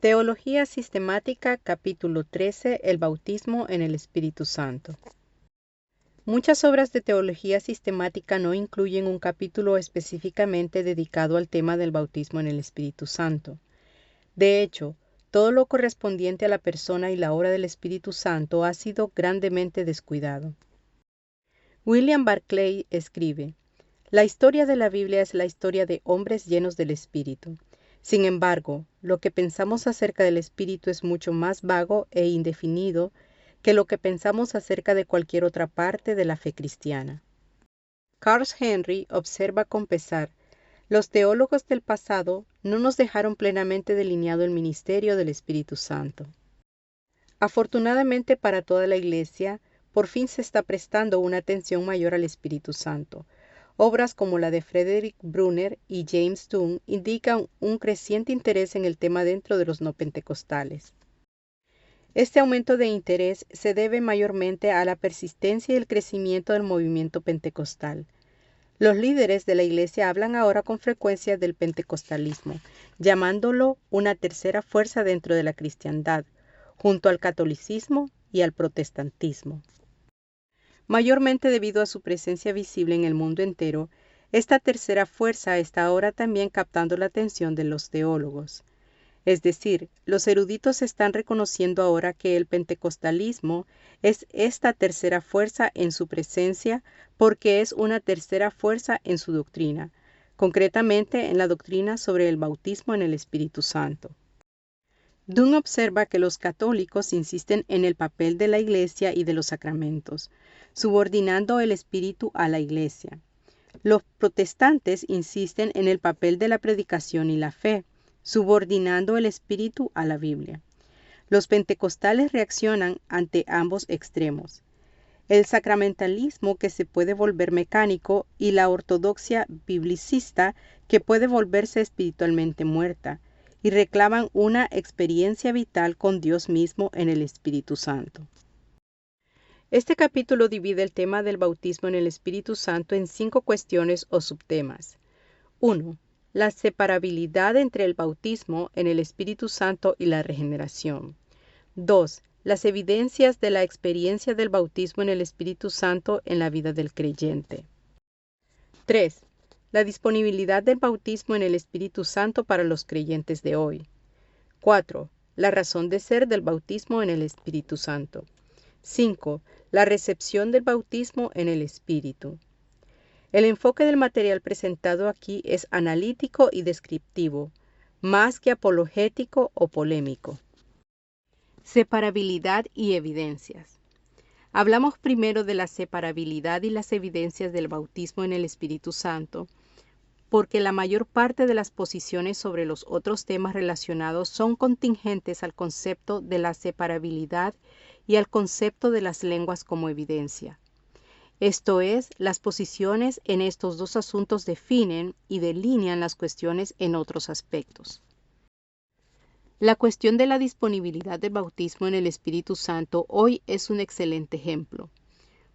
Teología Sistemática, capítulo 13, el bautismo en el Espíritu Santo. Muchas obras de teología sistemática no incluyen un capítulo específicamente dedicado al tema del bautismo en el Espíritu Santo. De hecho, todo lo correspondiente a la persona y la obra del Espíritu Santo ha sido grandemente descuidado. William Barclay escribe: "La historia de la Biblia es la historia de hombres llenos del Espíritu. Sin embargo, lo que pensamos acerca del Espíritu es mucho más vago e indefinido que lo que pensamos acerca de cualquier otra parte de la fe cristiana". Carl Henry observa con pesar: "Los teólogos del pasado no nos dejaron plenamente delineado el ministerio del Espíritu Santo". Afortunadamente para toda la Iglesia, por fin se está prestando una atención mayor al Espíritu Santo. Obras como la de Frederick Brunner y James Dunn indican un creciente interés en el tema dentro de los no pentecostales. Este aumento de interés se debe mayormente a la persistencia y el crecimiento del movimiento pentecostal. Los líderes de la Iglesia hablan ahora con frecuencia del pentecostalismo, llamándolo una tercera fuerza dentro de la cristiandad, junto al catolicismo y al protestantismo. Mayormente debido a su presencia visible en el mundo entero, esta tercera fuerza está ahora también captando la atención de los teólogos. Es decir, los eruditos están reconociendo ahora que el pentecostalismo es esta tercera fuerza en su presencia porque es una tercera fuerza en su doctrina, concretamente en la doctrina sobre el bautismo en el Espíritu Santo. Dunn observa que los católicos insisten en el papel de la Iglesia y de los sacramentos, subordinando el Espíritu a la Iglesia. Los protestantes insisten en el papel de la predicación y la fe, subordinando el Espíritu a la Biblia. Los pentecostales reaccionan ante ambos extremos: el sacramentalismo, que se puede volver mecánico, y la ortodoxia biblicista, que puede volverse espiritualmente muerta, y reclaman una experiencia vital con Dios mismo en el Espíritu Santo. Este capítulo divide el tema del bautismo en el Espíritu Santo en 5 cuestiones o subtemas. 1. La separabilidad entre el bautismo en el Espíritu Santo y la regeneración. 2. Las evidencias de la experiencia del bautismo en el Espíritu Santo en la vida del creyente. 3. La disponibilidad del bautismo en el Espíritu Santo para los creyentes de hoy. 4. La razón de ser del bautismo en el Espíritu Santo. 5. La recepción del bautismo en el Espíritu. El enfoque del material presentado aquí es analítico y descriptivo, más que apologético o polémico. Separabilidad y evidencias. Hablamos primero de la separabilidad y las evidencias del bautismo en el Espíritu Santo, porque la mayor parte de las posiciones sobre los otros temas relacionados son contingentes al concepto de la separabilidad y al concepto de las lenguas como evidencia. Esto es, las posiciones en estos dos asuntos definen y delinean las cuestiones en otros aspectos. La cuestión de la disponibilidad del bautismo en el Espíritu Santo hoy es un excelente ejemplo.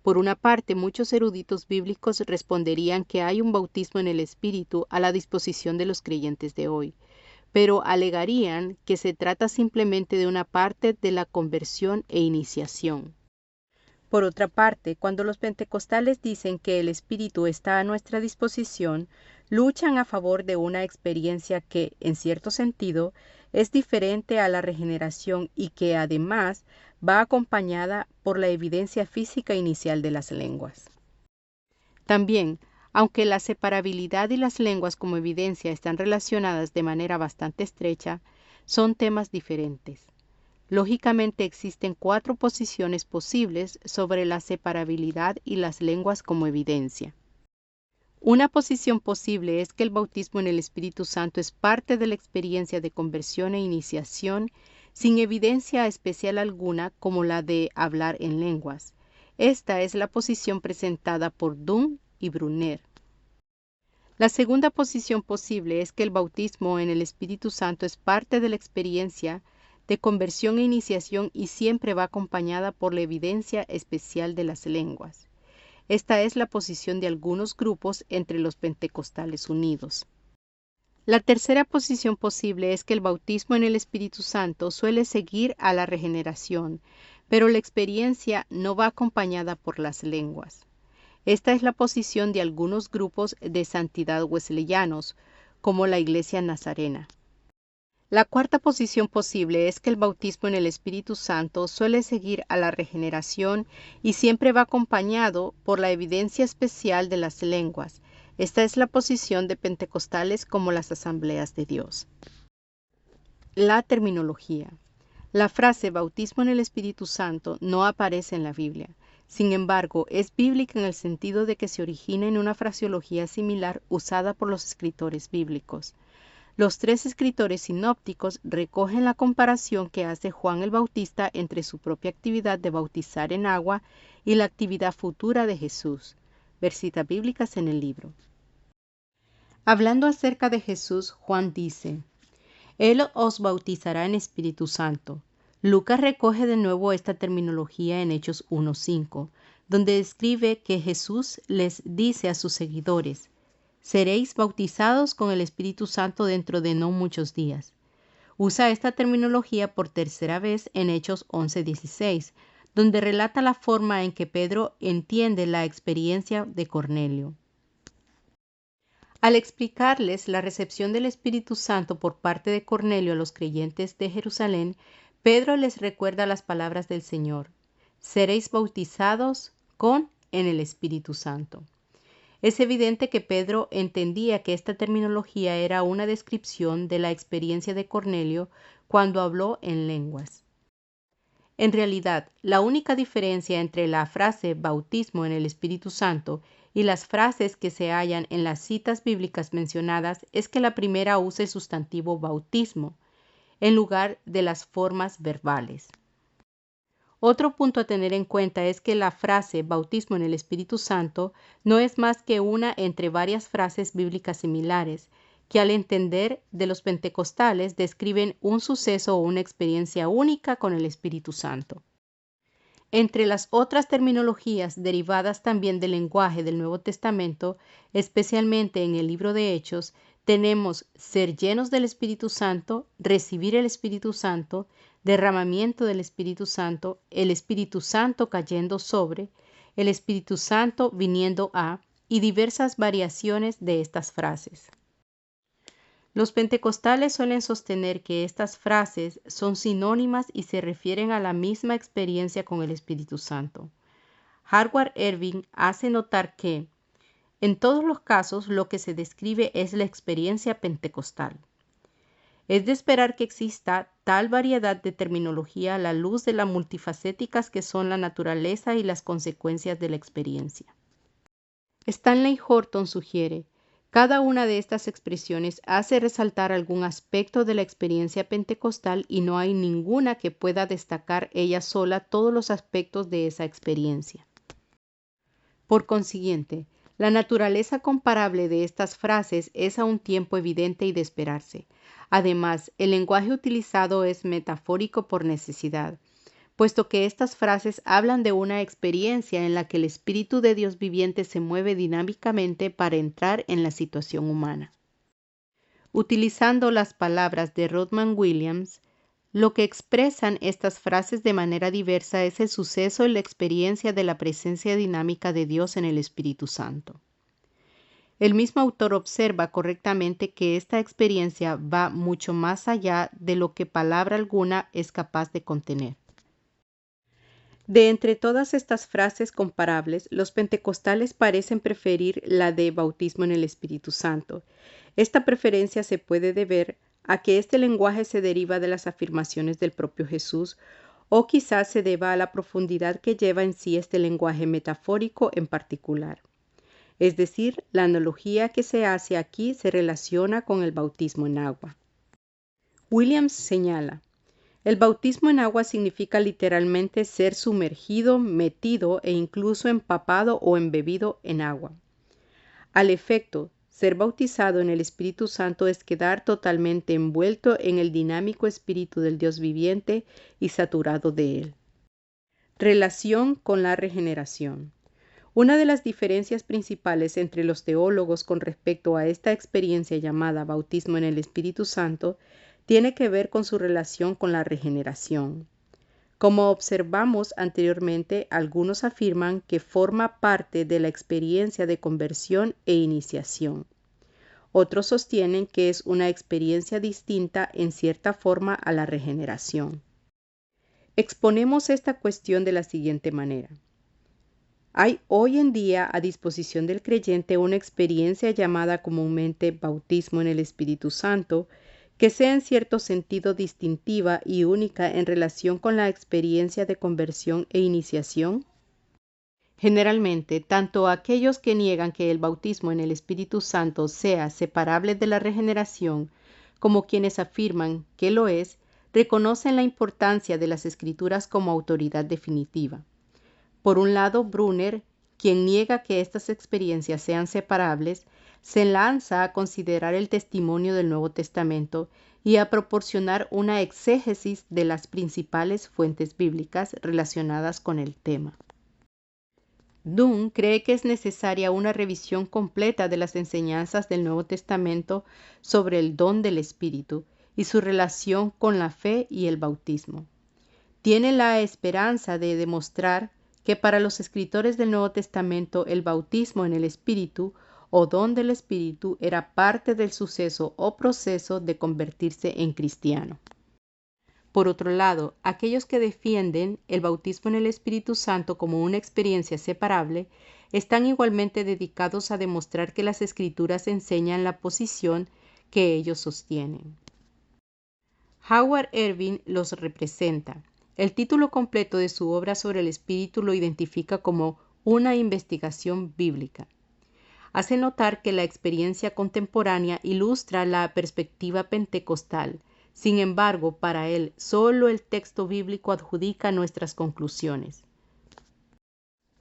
Por una parte, muchos eruditos bíblicos responderían que hay un bautismo en el Espíritu a la disposición de los creyentes de hoy, pero alegarían que se trata simplemente de una parte de la conversión e iniciación. Por otra parte, cuando los pentecostales dicen que el Espíritu está a nuestra disposición, luchan a favor de una experiencia que, en cierto sentido, es diferente a la regeneración y que, además, va acompañada por la evidencia física inicial de las lenguas. También, aunque la separabilidad y las lenguas como evidencia están relacionadas de manera bastante estrecha, son temas diferentes. Lógicamente existen 4 posiciones posibles sobre la separabilidad y las lenguas como evidencia. Una posición posible es que el bautismo en el Espíritu Santo es parte de la experiencia de conversión e iniciación sin evidencia especial alguna como la de hablar en lenguas. Esta es la posición presentada por Dunn y Brunner. La segunda posición posible es que el bautismo en el Espíritu Santo es parte de la experiencia de conversión e iniciación y siempre va acompañada por la evidencia especial de las lenguas. Esta es la posición de algunos grupos entre los pentecostales unidos. La tercera posición posible es que el bautismo en el Espíritu Santo suele seguir a la regeneración, pero la experiencia no va acompañada por las lenguas. Esta es la posición de algunos grupos de santidad wesleyanos, como la Iglesia Nazarena. La cuarta posición posible es que el bautismo en el Espíritu Santo suele seguir a la regeneración y siempre va acompañado por la evidencia especial de las lenguas. Esta es la posición de pentecostales como las Asambleas de Dios. La terminología. La frase bautismo en el Espíritu Santo no aparece en la Biblia. Sin embargo, es bíblica en el sentido de que se origina en una fraseología similar usada por los escritores bíblicos. Los tres escritores sinópticos recogen la comparación que hace Juan el Bautista entre su propia actividad de bautizar en agua y la actividad futura de Jesús. Ver citas bíblicas en el libro. Hablando acerca de Jesús, Juan dice: Él os bautizará en Espíritu Santo. Lucas recoge de nuevo esta terminología en Hechos 1:5, donde describe que Jesús les dice a sus seguidores: seréis bautizados con el Espíritu Santo dentro de no muchos días. Usa esta terminología por tercera vez en Hechos 11:16, donde relata la forma en que Pedro entiende la experiencia de Cornelio. Al explicarles la recepción del Espíritu Santo por parte de Cornelio a los creyentes de Jerusalén, Pedro les recuerda las palabras del Señor: seréis bautizados en el Espíritu Santo. Es evidente que Pedro entendía que esta terminología era una descripción de la experiencia de Cornelio cuando habló en lenguas. En realidad, la única diferencia entre la frase bautismo en el Espíritu Santo y las frases que se hallan en las citas bíblicas mencionadas es que la primera usa el sustantivo bautismo en lugar de las formas verbales. Otro punto a tener en cuenta es que la frase bautismo en el Espíritu Santo no es más que una entre varias frases bíblicas similares, que al entender de los pentecostales describen un suceso o una experiencia única con el Espíritu Santo. Entre las otras terminologías derivadas también del lenguaje del Nuevo Testamento, especialmente en el libro de Hechos, tenemos ser llenos del Espíritu Santo, recibir el Espíritu Santo, derramamiento del Espíritu Santo, el Espíritu Santo cayendo sobre, el Espíritu Santo viniendo a, y diversas variaciones de estas frases. Los pentecostales suelen sostener que estas frases son sinónimas y se refieren a la misma experiencia con el Espíritu Santo. Howard Irving hace notar que, en todos los casos, lo que se describe es la experiencia pentecostal. Es de esperar que exista tal variedad de terminología a la luz de las multifacéticas que son la naturaleza y las consecuencias de la experiencia. Stanley Horton sugiere: cada una de estas expresiones hace resaltar algún aspecto de la experiencia pentecostal y no hay ninguna que pueda destacar ella sola todos los aspectos de esa experiencia. Por consiguiente, la naturaleza comparable de estas frases es a un tiempo evidente y de esperarse. Además, el lenguaje utilizado es metafórico por necesidad, puesto que estas frases hablan de una experiencia en la que el Espíritu de Dios viviente se mueve dinámicamente para entrar en la situación humana. Utilizando las palabras de Rodman Williams, lo que expresan estas frases de manera diversa es el suceso y la experiencia de la presencia dinámica de Dios en el Espíritu Santo. El mismo autor observa correctamente que esta experiencia va mucho más allá de lo que palabra alguna es capaz de contener. De entre todas estas frases comparables, los pentecostales parecen preferir la de bautismo en el Espíritu Santo. Esta preferencia se puede deber a que este lenguaje se deriva de las afirmaciones del propio Jesús, o quizás se deba a la profundidad que lleva en sí este lenguaje metafórico en particular. Es decir, la analogía que se hace aquí se relaciona con el bautismo en agua. Williams señala: el bautismo en agua significa literalmente ser sumergido, metido e incluso empapado o embebido en agua. Al efecto, ser bautizado en el Espíritu Santo es quedar totalmente envuelto en el dinámico Espíritu del Dios viviente y saturado de él. Relación con la regeneración. Una de las diferencias principales entre los teólogos con respecto a esta experiencia llamada bautismo en el Espíritu Santo tiene que ver con su relación con la regeneración. Como observamos anteriormente, algunos afirman que forma parte de la experiencia de conversión e iniciación. Otros sostienen que es una experiencia distinta en cierta forma a la regeneración. Exponemos esta cuestión de la siguiente manera. Hay hoy en día a disposición del creyente una experiencia llamada comúnmente bautismo en el Espíritu Santo, que sea en cierto sentido distintiva y única en relación con la experiencia de conversión e iniciación. Generalmente, tanto aquellos que niegan que el bautismo en el Espíritu Santo sea separable de la regeneración, como quienes afirman que lo es, reconocen la importancia de las Escrituras como autoridad definitiva. Por un lado, Brunner, quien niega que estas experiencias sean separables, se lanza a considerar el testimonio del Nuevo Testamento y a proporcionar una exégesis de las principales fuentes bíblicas relacionadas con el tema. Dunn cree que es necesaria una revisión completa de las enseñanzas del Nuevo Testamento sobre el don del Espíritu y su relación con la fe y el bautismo. Tiene la esperanza de demostrar que para los escritores del Nuevo Testamento el bautismo en el Espíritu o don del Espíritu era parte del suceso o proceso de convertirse en cristiano. Por otro lado, aquellos que defienden el bautismo en el Espíritu Santo como una experiencia separable están igualmente dedicados a demostrar que las Escrituras enseñan la posición que ellos sostienen. Howard Irving los representa. El título completo de su obra sobre el Espíritu lo identifica como una investigación bíblica. Hace notar que la experiencia contemporánea ilustra la perspectiva pentecostal. Sin embargo, para él, solo el texto bíblico adjudica nuestras conclusiones.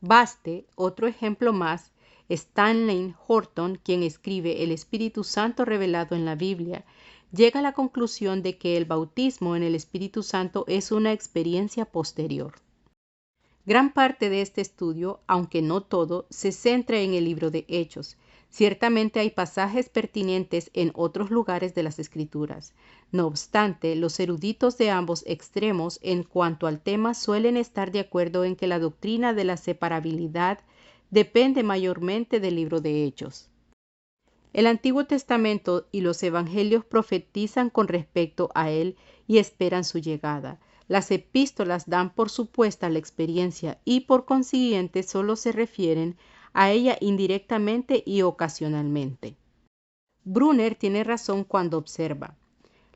Baste, otro ejemplo más, Stanley Horton, quien escribe El Espíritu Santo revelado en la Biblia, llega a la conclusión de que el bautismo en el Espíritu Santo es una experiencia posterior. Gran parte de este estudio, aunque no todo, se centra en el libro de Hechos. Ciertamente hay pasajes pertinentes en otros lugares de las Escrituras. No obstante, los eruditos de ambos extremos en cuanto al tema suelen estar de acuerdo en que la doctrina de la separabilidad depende mayormente del libro de Hechos. El Antiguo Testamento y los Evangelios profetizan con respecto a él y esperan su llegada. Las epístolas dan por supuesta la experiencia y por consiguiente solo se refieren a ella indirectamente y ocasionalmente. Brunner tiene razón cuando observa: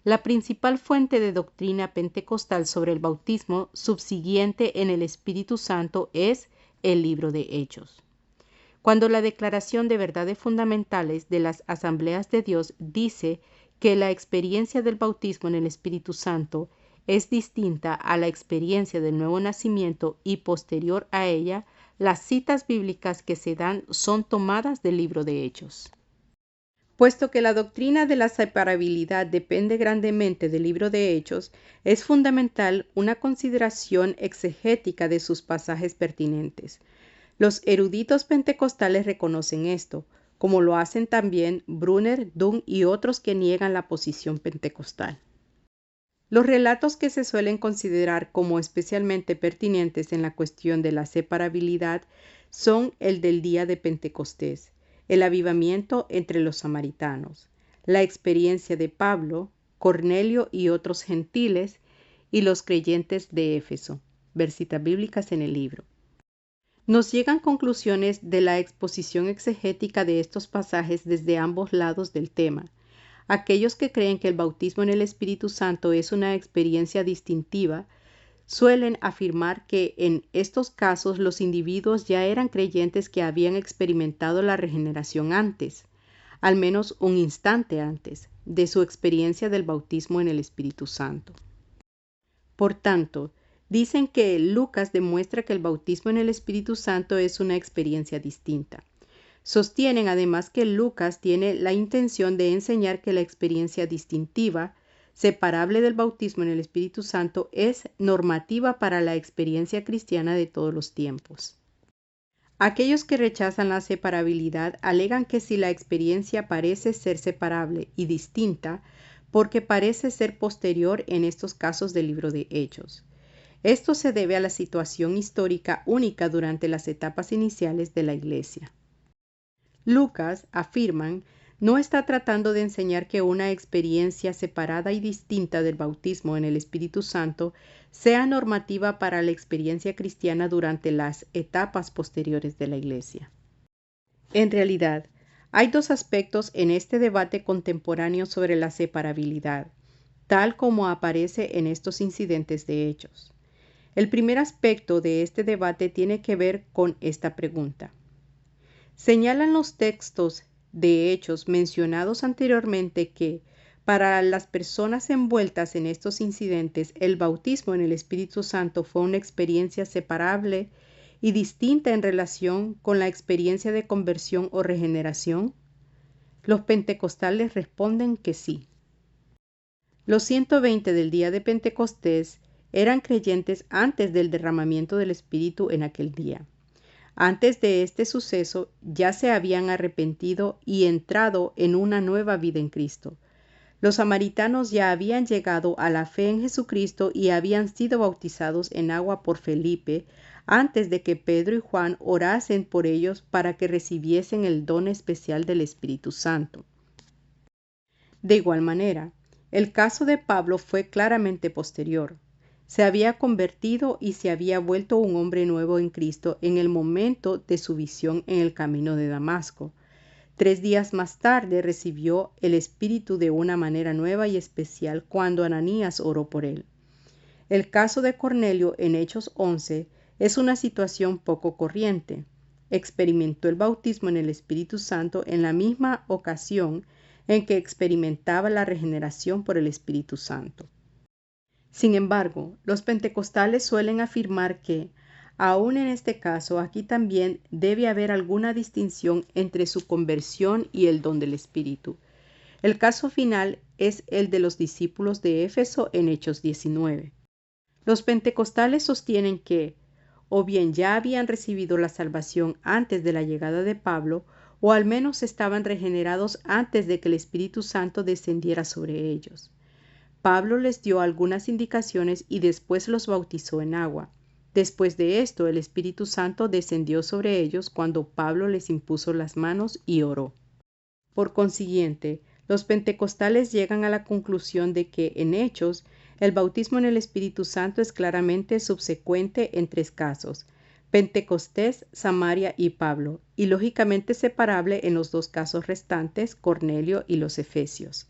la principal fuente de doctrina pentecostal sobre el bautismo subsiguiente en el Espíritu Santo es el libro de Hechos. Cuando la Declaración de Verdades Fundamentales de las Asambleas de Dios dice que la experiencia del bautismo en el Espíritu Santo es distinta a la experiencia del nuevo nacimiento y posterior a ella, las citas bíblicas que se dan son tomadas del libro de Hechos. Puesto que la doctrina de la separabilidad depende grandemente del libro de Hechos, es fundamental una consideración exegética de sus pasajes pertinentes. Los eruditos pentecostales reconocen esto, como lo hacen también Brunner, Dunn y otros que niegan la posición pentecostal. Los relatos que se suelen considerar como especialmente pertinentes en la cuestión de la separabilidad son el del día de Pentecostés, el avivamiento entre los samaritanos, la experiencia de Pablo, Cornelio y otros gentiles y los creyentes de Éfeso. Ver citas bíblicas en el libro. Nos llegan conclusiones de la exposición exegética de estos pasajes desde ambos lados del tema. Aquellos que creen que el bautismo en el Espíritu Santo es una experiencia distintiva, suelen afirmar que en estos casos los individuos ya eran creyentes que habían experimentado la regeneración antes, al menos un instante antes, de su experiencia del bautismo en el Espíritu Santo. Por tanto, dicen que Lucas demuestra que el bautismo en el Espíritu Santo es una experiencia distinta. Sostienen además que Lucas tiene la intención de enseñar que la experiencia distintiva, separable del bautismo en el Espíritu Santo, es normativa para la experiencia cristiana de todos los tiempos. Aquellos que rechazan la separabilidad alegan que si la experiencia parece ser separable y distinta, porque parece ser posterior en estos casos del libro de Hechos. Esto se debe a la situación histórica única durante las etapas iniciales de la Iglesia. Lucas, afirman, no está tratando de enseñar que una experiencia separada y distinta del bautismo en el Espíritu Santo sea normativa para la experiencia cristiana durante las etapas posteriores de la Iglesia. En realidad, hay dos aspectos en este debate contemporáneo sobre la separabilidad, tal como aparece en estos incidentes de Hechos. El primer aspecto de este debate tiene que ver con esta pregunta. Señalan los textos de Hechos mencionados anteriormente que, para las personas envueltas en estos incidentes, el bautismo en el Espíritu Santo fue una experiencia separable y distinta en relación con la experiencia de conversión o regeneración. Los pentecostales responden que sí. Los 120 del día de Pentecostés eran creyentes antes del derramamiento del Espíritu en aquel día. Antes de este suceso ya se habían arrepentido y entrado en una nueva vida en Cristo. Los samaritanos ya habían llegado a la fe en Jesucristo y habían sido bautizados en agua por Felipe antes de que Pedro y Juan orasen por ellos para que recibiesen el don especial del Espíritu Santo. De igual manera, el caso de Pablo fue claramente posterior. Se había convertido y se había vuelto un hombre nuevo en Cristo en el momento de su visión en el camino de Damasco. 3 días más tarde recibió el Espíritu de una manera nueva y especial cuando Ananías oró por él. El caso de Cornelio en Hechos 11 es una situación poco corriente. Experimentó el bautismo en el Espíritu Santo en la misma ocasión en que experimentaba la regeneración por el Espíritu Santo. Sin embargo, los pentecostales suelen afirmar que, aún en este caso, aquí también debe haber alguna distinción entre su conversión y el don del Espíritu. El caso final es el de los discípulos de Éfeso en Hechos 19. Los pentecostales sostienen que, o bien ya habían recibido la salvación antes de la llegada de Pablo, o al menos estaban regenerados antes de que el Espíritu Santo descendiera sobre ellos. Pablo les dio algunas indicaciones y después los bautizó en agua. Después de esto, el Espíritu Santo descendió sobre ellos cuando Pablo les impuso las manos y oró. Por consiguiente, los pentecostales llegan a la conclusión de que en Hechos, el bautismo en el Espíritu Santo es claramente subsecuente en 3 casos: Pentecostés, Samaria y Pablo, y lógicamente separable en los 2 casos restantes, Cornelio y los Efesios.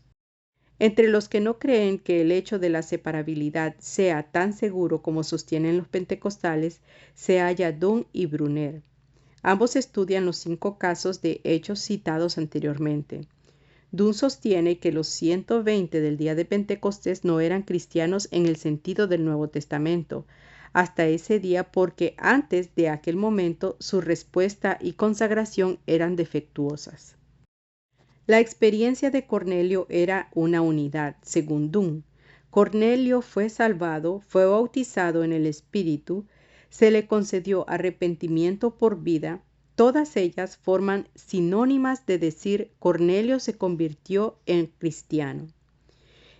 Entre los que no creen que el hecho de la separabilidad sea tan seguro como sostienen los pentecostales, se halla Dunn y Brunner. Ambos estudian los 5 casos de hechos citados anteriormente. Dunn sostiene que los 120 del día de Pentecostés no eran cristianos en el sentido del Nuevo Testamento hasta ese día, porque antes de aquel momento su respuesta y consagración eran defectuosas. La experiencia de Cornelio era una unidad, según Dunn. Cornelio fue salvado, fue bautizado en el Espíritu, se le concedió arrepentimiento por vida. Todas ellas forman sinónimas de decir Cornelio se convirtió en cristiano.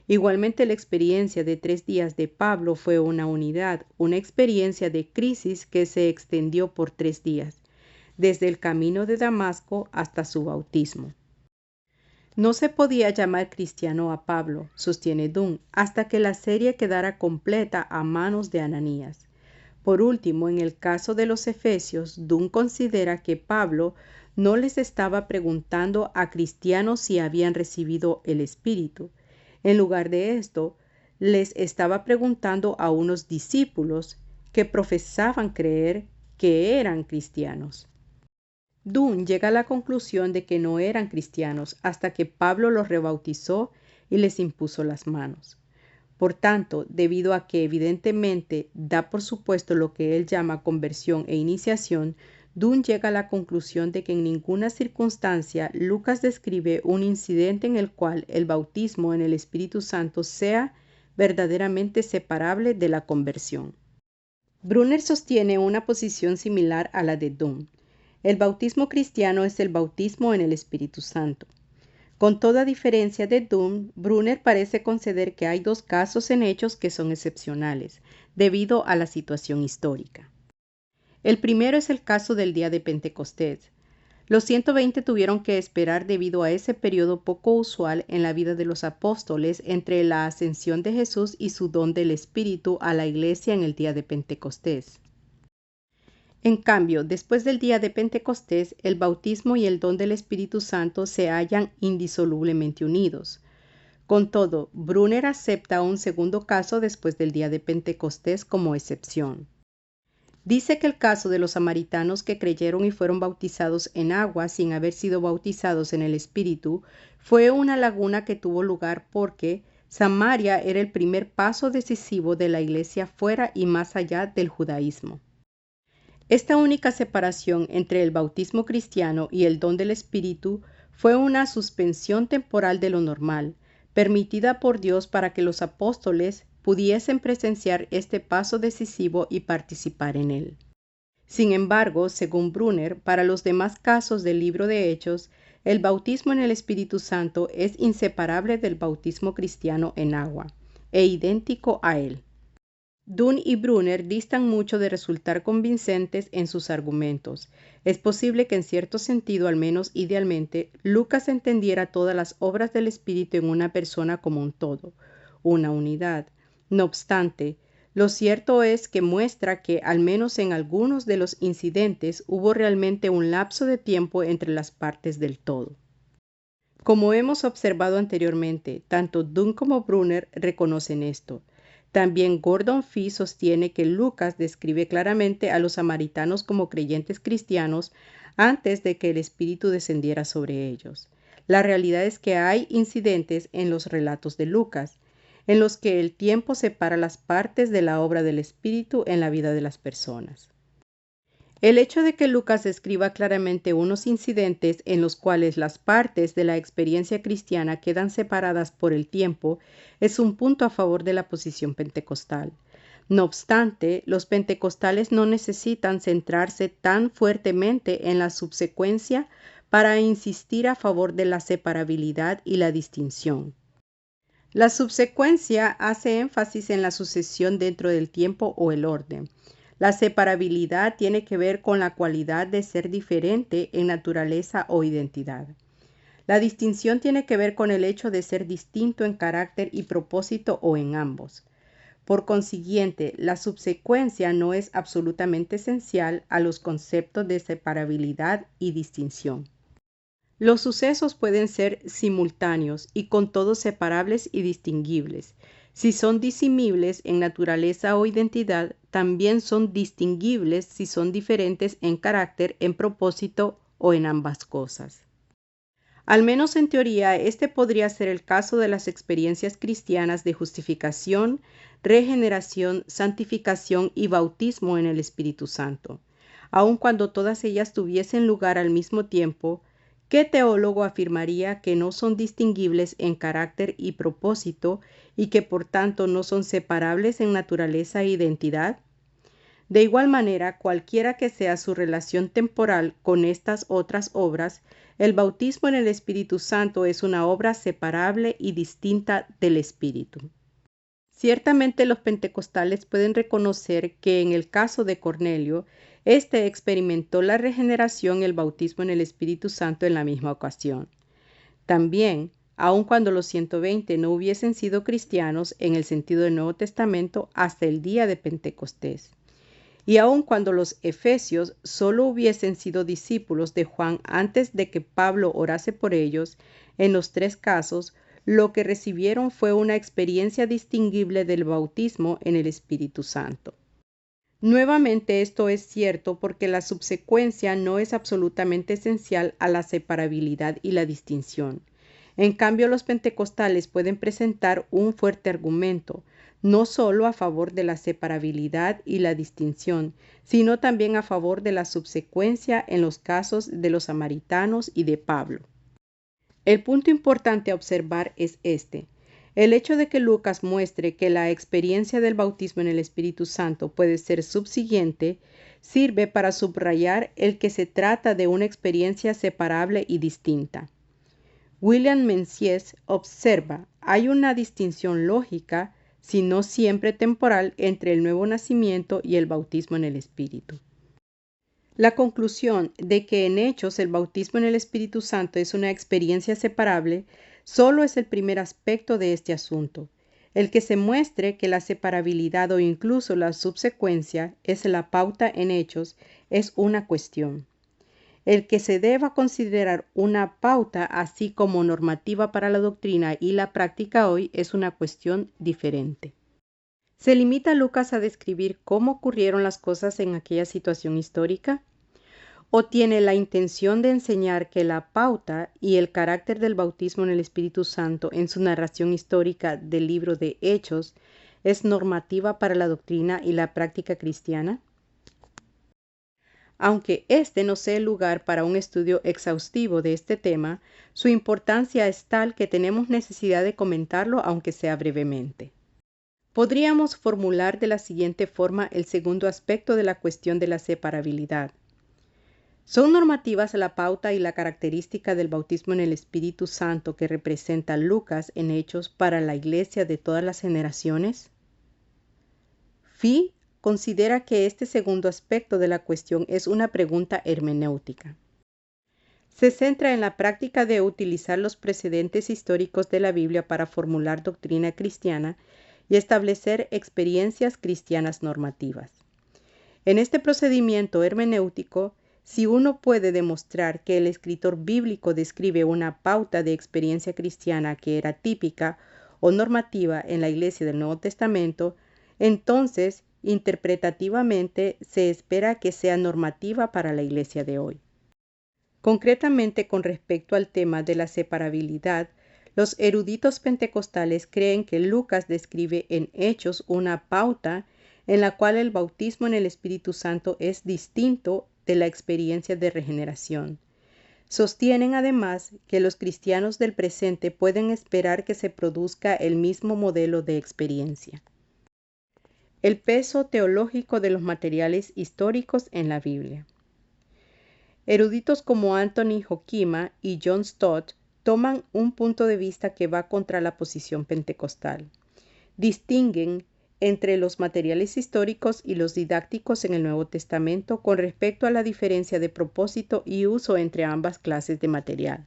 Igualmente, la experiencia de 3 días de Pablo fue una unidad, una experiencia de crisis que se extendió por 3 días, desde el camino de Damasco hasta su bautismo. No se podía llamar cristiano a Pablo, sostiene Dunn, hasta que la serie quedara completa a manos de Ananías. Por último, en el caso de los Efesios, Dunn considera que Pablo no les estaba preguntando a cristianos si habían recibido el Espíritu. En lugar de esto, les estaba preguntando a unos discípulos que profesaban creer que eran cristianos. Dunn llega a la conclusión de que no eran cristianos hasta que Pablo los rebautizó y les impuso las manos. Por tanto, debido a que evidentemente da por supuesto lo que él llama conversión e iniciación, Dunn llega a la conclusión de que en ninguna circunstancia Lucas describe un incidente en el cual el bautismo en el Espíritu Santo sea verdaderamente separable de la conversión. Brunner sostiene una posición similar a la de Dunn. El bautismo cristiano es el bautismo en el Espíritu Santo. Con toda diferencia de Dunn, Brunner parece conceder que hay dos casos en Hechos que son excepcionales, debido a la situación histórica. El primero es el caso del día de Pentecostés. Los 120 tuvieron que esperar debido a ese periodo poco usual en la vida de los apóstoles entre la ascensión de Jesús y su don del Espíritu a la iglesia en el día de Pentecostés. En cambio, después del día de Pentecostés, el bautismo y el don del Espíritu Santo se hallan indisolublemente unidos. Con todo, Brunner acepta un segundo caso después del día de Pentecostés como excepción. Dice que el caso de los samaritanos que creyeron y fueron bautizados en agua sin haber sido bautizados en el Espíritu fue una laguna que tuvo lugar porque Samaria era el primer paso decisivo de la iglesia fuera y más allá del judaísmo. Esta única separación entre el bautismo cristiano y el don del Espíritu fue una suspensión temporal de lo normal, permitida por Dios para que los apóstoles pudiesen presenciar este paso decisivo y participar en él. Sin embargo, según Brunner, para los demás casos del libro de Hechos, el bautismo en el Espíritu Santo es inseparable del bautismo cristiano en agua, e idéntico a él. Dunn y Brunner distan mucho de resultar convincentes en sus argumentos. Es posible que en cierto sentido, al menos idealmente, Lucas entendiera todas las obras del Espíritu en una persona como un todo, una unidad. No obstante, lo cierto es que muestra que, al menos en algunos de los incidentes, hubo realmente un lapso de tiempo entre las partes del todo. Como hemos observado anteriormente, tanto Dunn como Brunner reconocen esto. También Gordon Fee sostiene que Lucas describe claramente a los samaritanos como creyentes cristianos antes de que el Espíritu descendiera sobre ellos. La realidad es que hay incidentes en los relatos de Lucas, en los que el tiempo separa las partes de la obra del Espíritu en la vida de las personas. El hecho de que Lucas escriba claramente unos incidentes en los cuales las partes de la experiencia cristiana quedan separadas por el tiempo es un punto a favor de la posición pentecostal. No obstante, los pentecostales no necesitan centrarse tan fuertemente en la subsecuencia para insistir a favor de la separabilidad y la distinción. La subsecuencia hace énfasis en la sucesión dentro del tiempo o el orden. La separabilidad tiene que ver con la cualidad de ser diferente en naturaleza o identidad. La distinción tiene que ver con el hecho de ser distinto en carácter y propósito o en ambos. Por consiguiente, la subsecuencia no es absolutamente esencial a los conceptos de separabilidad y distinción. Los sucesos pueden ser simultáneos y con todo separables y distinguibles. Si son disimibles en naturaleza o identidad, también son distinguibles si son diferentes en carácter, en propósito o en ambas cosas. Al menos en teoría, este podría ser el caso de las experiencias cristianas de justificación, regeneración, santificación y bautismo en el Espíritu Santo. Aun cuando todas ellas tuviesen lugar al mismo tiempo, ¿qué teólogo afirmaría que no son distinguibles en carácter y propósito y que por tanto no son separables en naturaleza e identidad? De igual manera, cualquiera que sea su relación temporal con estas otras obras, el bautismo en el Espíritu Santo es una obra separable y distinta del Espíritu. Ciertamente los pentecostales pueden reconocer que en el caso de Cornelio, éste experimentó la regeneración y el bautismo en el Espíritu Santo en la misma ocasión. También, aun cuando los 120 no hubiesen sido cristianos en el sentido del Nuevo Testamento hasta el día de Pentecostés. Y aun cuando los efesios solo hubiesen sido discípulos de Juan antes de que Pablo orase por ellos, en los tres casos, lo que recibieron fue una experiencia distinguible del bautismo en el Espíritu Santo. Nuevamente esto es cierto porque la subsecuencia no es absolutamente esencial a la separabilidad y la distinción. En cambio, los pentecostales pueden presentar un fuerte argumento, no solo a favor de la separabilidad y la distinción, sino también a favor de la subsecuencia en los casos de los samaritanos y de Pablo. El punto importante a observar es este. El hecho de que Lucas muestre que la experiencia del bautismo en el Espíritu Santo puede ser subsiguiente sirve para subrayar el que se trata de una experiencia separable y distinta. William Menzies observa, hay una distinción lógica, si no siempre temporal, entre el nuevo nacimiento y el bautismo en el Espíritu. La conclusión de que en Hechos el bautismo en el Espíritu Santo es una experiencia separable solo es el primer aspecto de este asunto. El que se muestre que la separabilidad o incluso la subsecuencia es la pauta en Hechos es una cuestión. El que se deba considerar una pauta así como normativa para la doctrina y la práctica hoy es una cuestión diferente. ¿Se limita Lucas a describir cómo ocurrieron las cosas en aquella situación histórica? ¿O tiene la intención de enseñar que la pauta y el carácter del bautismo en el Espíritu Santo en su narración histórica del libro de Hechos es normativa para la doctrina y la práctica cristiana? Aunque este no sea el lugar para un estudio exhaustivo de este tema, su importancia es tal que tenemos necesidad de comentarlo aunque sea brevemente. Podríamos formular de la siguiente forma el segundo aspecto de la cuestión de la separabilidad. ¿Son normativas la pauta y la característica del bautismo en el Espíritu Santo que representa Lucas en Hechos para la Iglesia de todas las generaciones? Fee considera que este segundo aspecto de la cuestión es una pregunta hermenéutica. Se centra en la práctica de utilizar los precedentes históricos de la Biblia para formular doctrina cristiana y establecer experiencias cristianas normativas. En este procedimiento hermenéutico, si uno puede demostrar que el escritor bíblico describe una pauta de experiencia cristiana que era típica o normativa en la Iglesia del Nuevo Testamento, entonces, interpretativamente, se espera que sea normativa para la Iglesia de hoy. Concretamente, con respecto al tema de la separabilidad, los eruditos pentecostales creen que Lucas describe en Hechos una pauta en la cual el bautismo en el Espíritu Santo es distinto de la experiencia de regeneración. Sostienen además que los cristianos del presente pueden esperar que se produzca el mismo modelo de experiencia. El peso teológico de los materiales históricos en la Biblia. Eruditos como Anthony Hoekema y John Stott toman un punto de vista que va contra la posición pentecostal. Distinguen entre los materiales históricos y los didácticos en el Nuevo Testamento con respecto a la diferencia de propósito y uso entre ambas clases de material.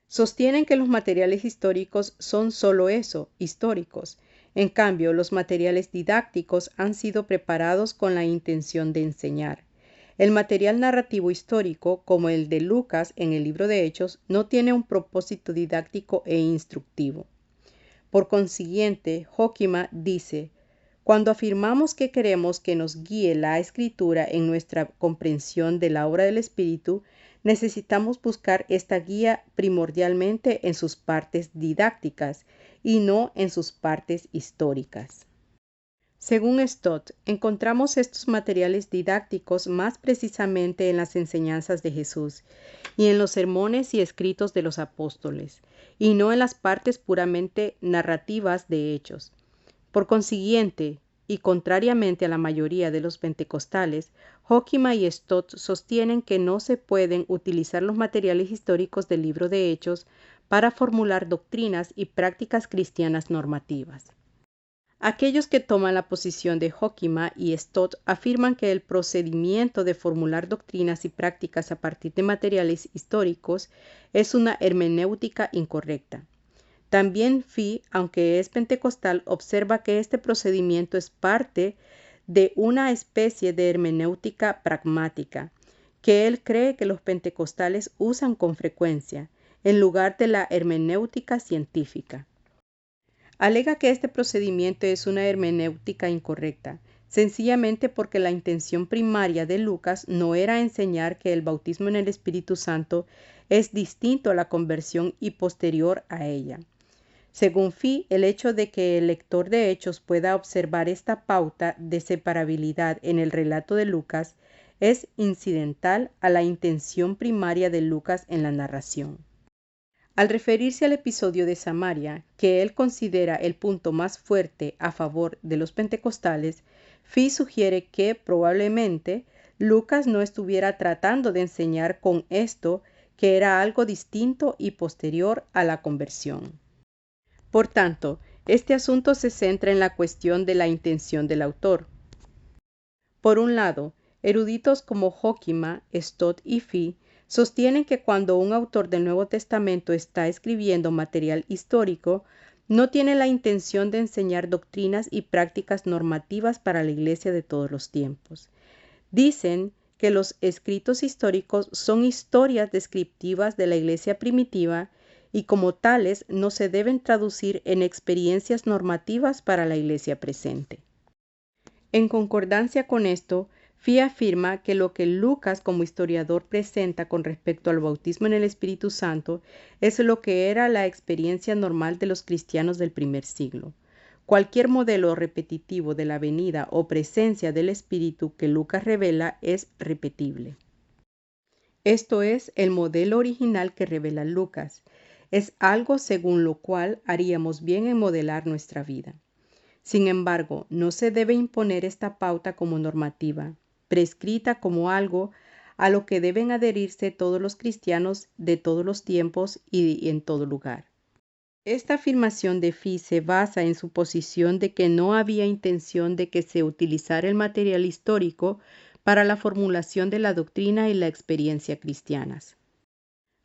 Sostienen que los materiales históricos son solo eso, históricos. En cambio, los materiales didácticos han sido preparados con la intención de enseñar. El material narrativo histórico, como el de Lucas en el libro de Hechos, no tiene un propósito didáctico e instructivo. Por consiguiente, Hoekema dice, cuando afirmamos que queremos que nos guíe la Escritura en nuestra comprensión de la obra del Espíritu, necesitamos buscar esta guía primordialmente en sus partes didácticas y no en sus partes históricas. Según Stott, encontramos estos materiales didácticos más precisamente en las enseñanzas de Jesús y en los sermones y escritos de los apóstoles, y no en las partes puramente narrativas de Hechos. Por consiguiente, y contrariamente a la mayoría de los pentecostales, Hoekema y Stott sostienen que no se pueden utilizar los materiales históricos del libro de Hechos para formular doctrinas y prácticas cristianas normativas. Aquellos que toman la posición de Hoekema y Stott afirman que el procedimiento de formular doctrinas y prácticas a partir de materiales históricos es una hermenéutica incorrecta. También Fee, aunque es pentecostal, observa que este procedimiento es parte de una especie de hermenéutica pragmática, que él cree que los pentecostales usan con frecuencia, en lugar de la hermenéutica científica. Alega que este procedimiento es una hermenéutica incorrecta, sencillamente porque la intención primaria de Lucas no era enseñar que el bautismo en el Espíritu Santo es distinto a la conversión y posterior a ella. Según Fee, el hecho de que el lector de Hechos pueda observar esta pauta de separabilidad en el relato de Lucas es incidental a la intención primaria de Lucas en la narración. Al referirse al episodio de Samaria, que él considera el punto más fuerte a favor de los pentecostales, Fee sugiere que probablemente Lucas no estuviera tratando de enseñar con esto que era algo distinto y posterior a la conversión. Por tanto, este asunto se centra en la cuestión de la intención del autor. Por un lado, eruditos como Hoekema, Stott y Fee sostienen que cuando un autor del Nuevo Testamento está escribiendo material histórico, no tiene la intención de enseñar doctrinas y prácticas normativas para la Iglesia de todos los tiempos. Dicen que los escritos históricos son historias descriptivas de la Iglesia primitiva y como tales no se deben traducir en experiencias normativas para la Iglesia presente. En concordancia con esto, Fee afirma que lo que Lucas como historiador presenta con respecto al bautismo en el Espíritu Santo es lo que era la experiencia normal de los cristianos del primer siglo. Cualquier modelo repetitivo de la venida o presencia del Espíritu que Lucas revela es repetible. Esto es el modelo original que revela Lucas. Es algo según lo cual haríamos bien en modelar nuestra vida. Sin embargo, no se debe imponer esta pauta como normativa, prescrita como algo a lo que deben adherirse todos los cristianos de todos los tiempos y en todo lugar. Esta afirmación de Fee se basa en su posición de que no había intención de que se utilizara el material histórico para la formulación de la doctrina y la experiencia cristianas.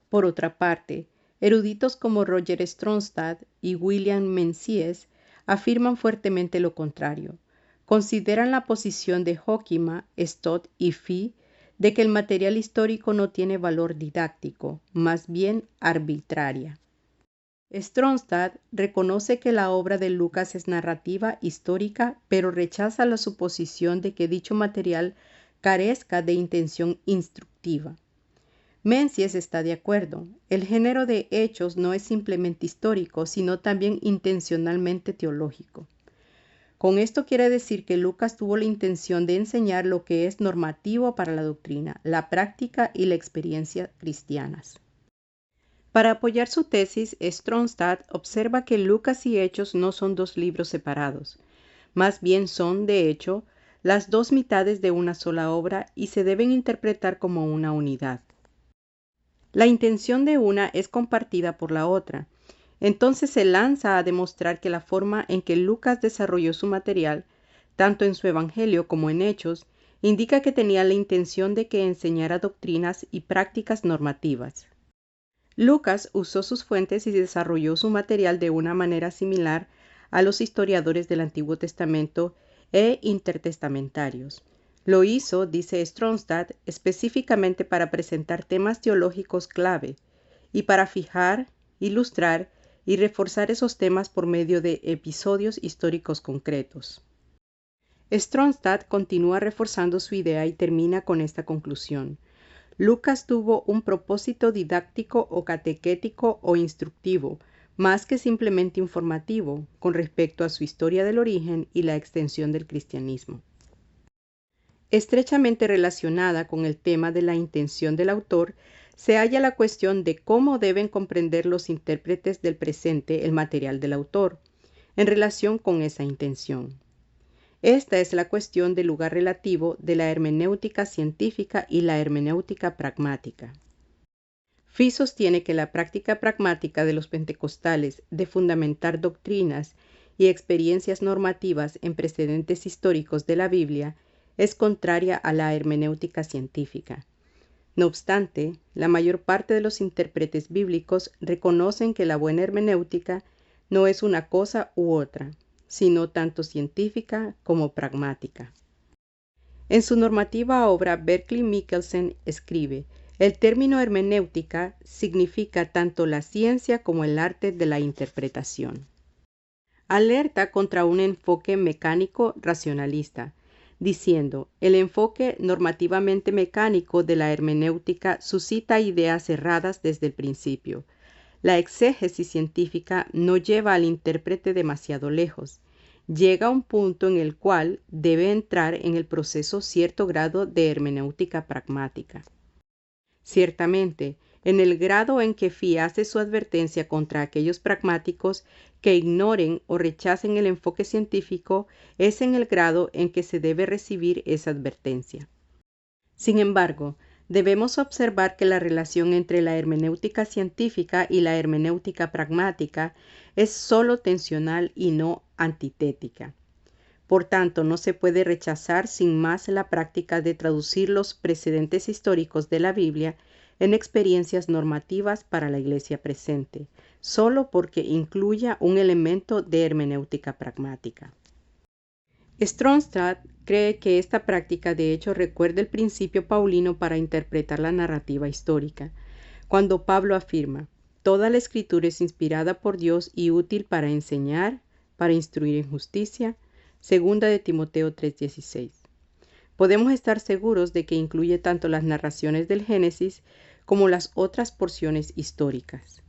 Por otra parte, eruditos como Roger Stronstad y William Menzies afirman fuertemente lo contrario. Consideran la posición de Hoekema, Stott y Fee de que el material histórico no tiene valor didáctico, más bien arbitraria. Stronstad reconoce que la obra de Lucas es narrativa histórica, pero rechaza la suposición de que dicho material carezca de intención instructiva. Menzies está de acuerdo. El género de hechos no es simplemente histórico, sino también intencionalmente teológico. Con esto quiere decir que Lucas tuvo la intención de enseñar lo que es normativo para la doctrina, la práctica y la experiencia cristianas. Para apoyar su tesis, Stronstad observa que Lucas y Hechos no son dos libros separados. Más bien son, de hecho, las dos mitades de una sola obra y se deben interpretar como una unidad. La intención de una es compartida por la otra. Entonces se lanza a demostrar que la forma en que Lucas desarrolló su material, tanto en su Evangelio como en Hechos, indica que tenía la intención de que enseñara doctrinas y prácticas normativas. Lucas usó sus fuentes y desarrolló su material de una manera similar a los historiadores del Antiguo Testamento e intertestamentarios. Lo hizo, dice Stronstad, específicamente para presentar temas teológicos clave y para fijar, ilustrar y reforzar esos temas por medio de episodios históricos concretos. Stronstad continúa reforzando su idea y termina con esta conclusión. Lucas tuvo un propósito didáctico o catequético o instructivo, más que simplemente informativo, con respecto a su historia del origen y la extensión del cristianismo. Estrechamente relacionada con el tema de la intención del autor, se halla la cuestión de cómo deben comprender los intérpretes del presente el material del autor, en relación con esa intención. Esta es la cuestión del lugar relativo de la hermenéutica científica y la hermenéutica pragmática. Fee sostiene que la práctica pragmática de los pentecostales de fundamentar doctrinas y experiencias normativas en precedentes históricos de la Biblia es contraria a la hermenéutica científica. No obstante, la mayor parte de los intérpretes bíblicos reconocen que la buena hermenéutica no es una cosa u otra, sino tanto científica como pragmática. En su normativa obra, Berkeley Michelsen escribe: el término hermenéutica significa tanto la ciencia como el arte de la interpretación. Alerta contra un enfoque mecánico racionalista, diciendo: el enfoque normativamente mecánico de la hermenéutica suscita ideas erradas desde el principio. La exégesis científica no lleva al intérprete demasiado lejos. Llega a un punto en el cual debe entrar en el proceso cierto grado de hermenéutica pragmática. Ciertamente, En el grado en que Fee hace su advertencia contra aquellos pragmáticos que ignoren o rechacen el enfoque científico, es en el grado en que se debe recibir esa advertencia. Sin embargo, debemos observar que la relación entre la hermenéutica científica y la hermenéutica pragmática es solo tensional y no antitética. Por tanto, no se puede rechazar sin más la práctica de traducir los precedentes históricos de la Biblia en experiencias normativas para la Iglesia presente, solo porque incluya un elemento de hermenéutica pragmática. Stromstad cree que esta práctica de hecho recuerda el principio paulino para interpretar la narrativa histórica, cuando Pablo afirma: «Toda la escritura es inspirada por Dios y útil para enseñar, para instruir en justicia». 2 de Timoteo 3:16. Podemos estar seguros de que incluye tanto las narraciones del Génesis como las otras porciones históricas.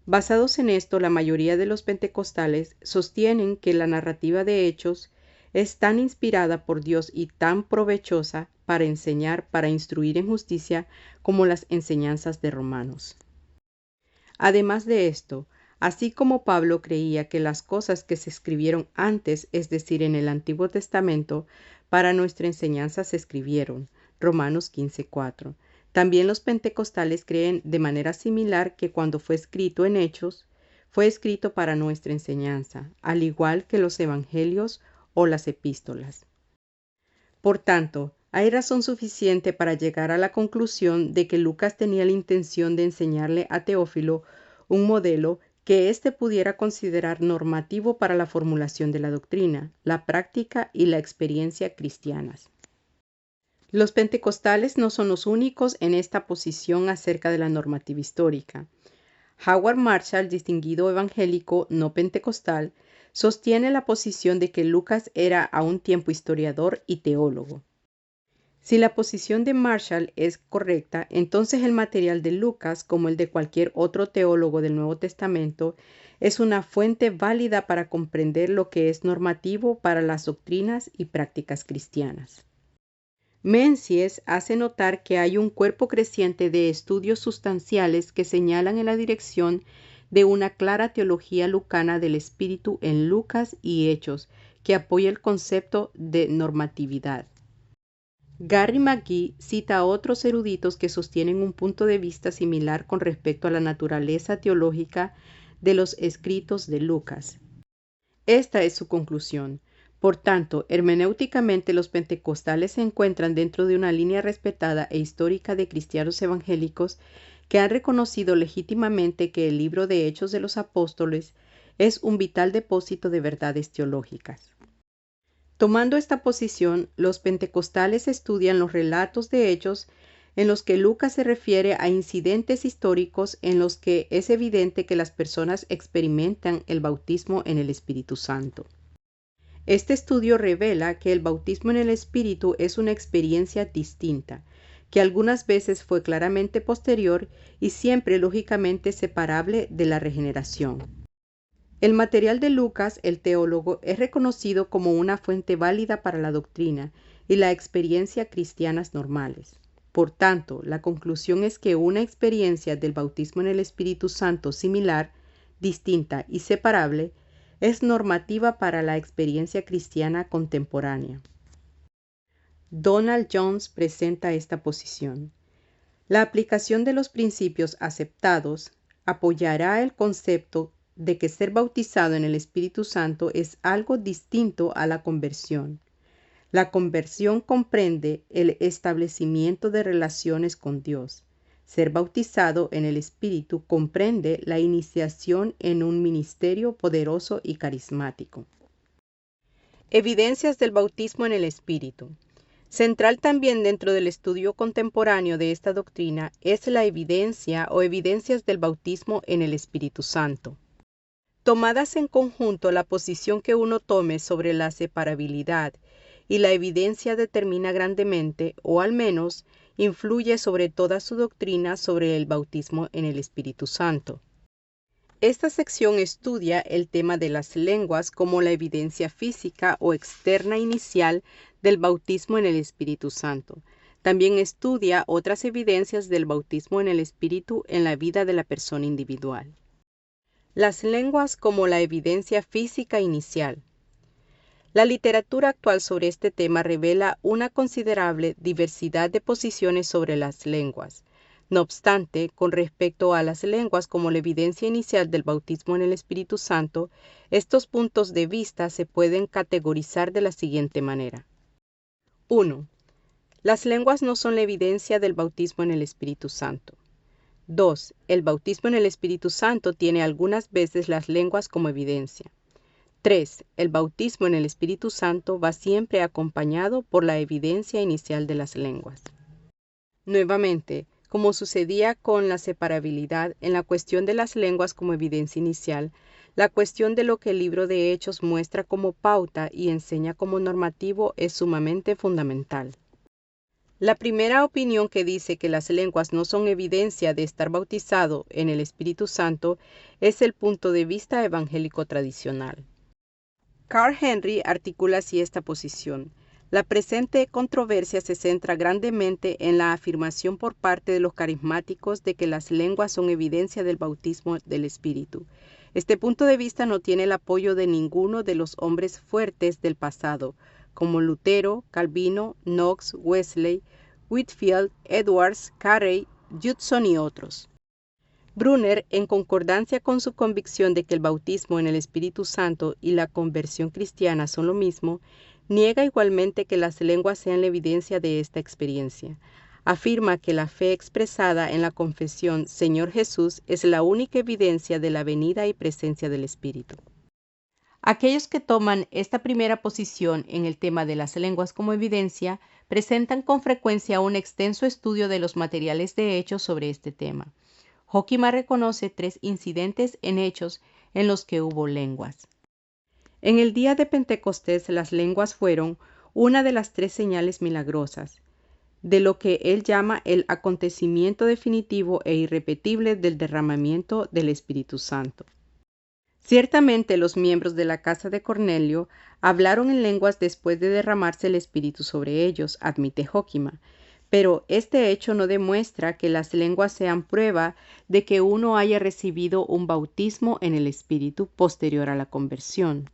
Basados en esto, la mayoría de los pentecostales sostienen que la narrativa de Hechos es tan inspirada por Dios y tan provechosa para enseñar, para instruir en justicia, como las enseñanzas de Romanos. Además de esto, así como Pablo creía que las cosas que se escribieron antes, es decir, en el Antiguo Testamento, para nuestra enseñanza se escribieron, Romanos 15:4. También los pentecostales creen de manera similar que cuando fue escrito en Hechos, fue escrito para nuestra enseñanza, al igual que los evangelios o las epístolas. Por tanto, hay razón suficiente para llegar a la conclusión de que Lucas tenía la intención de enseñarle a Teófilo un modelo que éste pudiera considerar normativo para la formulación de la doctrina, la práctica y la experiencia cristianas. Los pentecostales no son los únicos en esta posición acerca de la normativa histórica. Howard Marshall, distinguido evangélico no pentecostal, sostiene la posición de que Lucas era a un tiempo historiador y teólogo. Si la posición de Marshall es correcta, entonces el material de Lucas, como el de cualquier otro teólogo del Nuevo Testamento, es una fuente válida para comprender lo que es normativo para las doctrinas y prácticas cristianas. Menzies hace notar que hay un cuerpo creciente de estudios sustanciales que señalan en la dirección de una clara teología lucana del Espíritu en Lucas y Hechos, que apoya el concepto de normatividad. Gary McGee cita a otros eruditos que sostienen un punto de vista similar con respecto a la naturaleza teológica de los escritos de Lucas. Esta es su conclusión. Por tanto, hermenéuticamente los pentecostales se encuentran dentro de una línea respetada e histórica de cristianos evangélicos que han reconocido legítimamente que el libro de Hechos de los Apóstoles es un vital depósito de verdades teológicas. Tomando esta posición, los pentecostales estudian los relatos de Hechos en los que Lucas se refiere a incidentes históricos en los que es evidente que las personas experimentan el bautismo en el Espíritu Santo. Este estudio revela que el bautismo en el Espíritu es una experiencia distinta, que algunas veces fue claramente posterior y siempre lógicamente separable de la regeneración. El material de Lucas, el teólogo, es reconocido como una fuente válida para la doctrina y la experiencia cristianas normales. Por tanto, la conclusión es que una experiencia del bautismo en el Espíritu Santo similar, distinta y separable es normativa para la experiencia cristiana contemporánea. Donald Jones presenta esta posición. La aplicación de los principios aceptados apoyará el concepto de que ser bautizado en el Espíritu Santo es algo distinto a la conversión. La conversión comprende el establecimiento de relaciones con Dios. Ser bautizado en el Espíritu comprende la iniciación en un ministerio poderoso y carismático. Evidencias del bautismo en el Espíritu. Central también dentro del estudio contemporáneo de esta doctrina es la evidencia o evidencias del bautismo en el Espíritu Santo. Tomadas en conjunto, la posición que uno tome sobre la separabilidad y la evidencia determina grandemente, o al menos influye sobre toda su doctrina sobre el bautismo en el Espíritu Santo. Esta sección estudia el tema de las lenguas como la evidencia física o externa inicial del bautismo en el Espíritu Santo. También estudia otras evidencias del bautismo en el Espíritu en la vida de la persona individual. Las lenguas como la evidencia física inicial. La literatura actual sobre este tema revela una considerable diversidad de posiciones sobre las lenguas. No obstante, con respecto a las lenguas como la evidencia inicial del bautismo en el Espíritu Santo, estos puntos de vista se pueden categorizar de la siguiente manera. 1. Las lenguas no son la evidencia del bautismo en el Espíritu Santo. 2. El bautismo en el Espíritu Santo tiene algunas veces las lenguas como evidencia. 3. El bautismo en el Espíritu Santo va siempre acompañado por la evidencia inicial de las lenguas. Nuevamente, como sucedía con la separabilidad en la cuestión de las lenguas como evidencia inicial, la cuestión de lo que el libro de Hechos muestra como pauta y enseña como normativo es sumamente fundamental. La primera opinión que dice que las lenguas no son evidencia de estar bautizado en el Espíritu Santo es el punto de vista evangélico tradicional. Carl Henry articula así esta posición. La presente controversia se centra grandemente en la afirmación por parte de los carismáticos de que las lenguas son evidencia del bautismo del Espíritu. Este punto de vista no tiene el apoyo de ninguno de los hombres fuertes del pasado, como Lutero, Calvino, Knox, Wesley, Whitefield, Edwards, Carey, Judson y otros. Brunner, en concordancia con su convicción de que el bautismo en el Espíritu Santo y la conversión cristiana son lo mismo, niega igualmente que las lenguas sean la evidencia de esta experiencia. Afirma que la fe expresada en la confesión Señor Jesús es la única evidencia de la venida y presencia del Espíritu. Aquellos que toman esta primera posición en el tema de las lenguas como evidencia presentan con frecuencia un extenso estudio de los materiales de Hechos sobre este tema. Hoekema reconoce 3 incidentes en Hechos en los que hubo lenguas. En el día de Pentecostés las lenguas fueron una de las 3 señales milagrosas, de lo que él llama el acontecimiento definitivo e irrepetible del derramamiento del Espíritu Santo. Ciertamente los miembros de la casa de Cornelio hablaron en lenguas después de derramarse el Espíritu sobre ellos, admite Hoekema, pero este hecho no demuestra que las lenguas sean prueba de que uno haya recibido un bautismo en el Espíritu posterior a la conversión.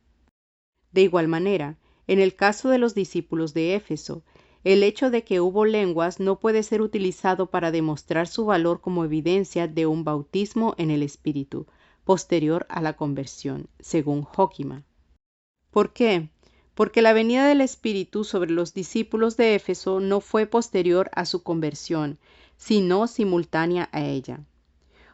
De igual manera, en el caso de los discípulos de Éfeso, el hecho de que hubo lenguas no puede ser utilizado para demostrar su valor como evidencia de un bautismo en el Espíritu posterior a la conversión, según Hoekema. ¿Por qué? Porque la venida del Espíritu sobre los discípulos de Éfeso no fue posterior a su conversión, sino simultánea a ella.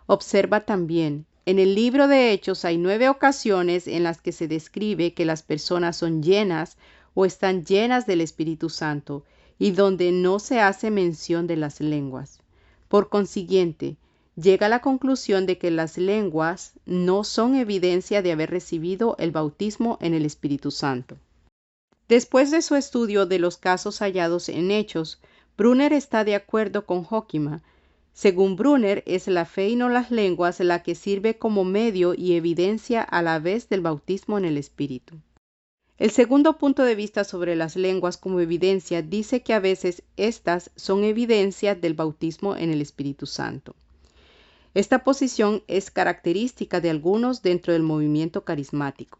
Observa también, en el libro de Hechos hay 9 ocasiones en las que se describe que las personas son llenas o están llenas del Espíritu Santo y donde no se hace mención de las lenguas. Por consiguiente, llega a la conclusión de que las lenguas no son evidencia de haber recibido el bautismo en el Espíritu Santo. Después de su estudio de los casos hallados en Hechos, Brunner está de acuerdo con Hoekema. Según Brunner, es la fe y no las lenguas la que sirve como medio y evidencia a la vez del bautismo en el Espíritu. El segundo punto de vista sobre las lenguas como evidencia dice que a veces estas son evidencia del bautismo en el Espíritu Santo. Esta posición es característica de algunos dentro del movimiento carismático.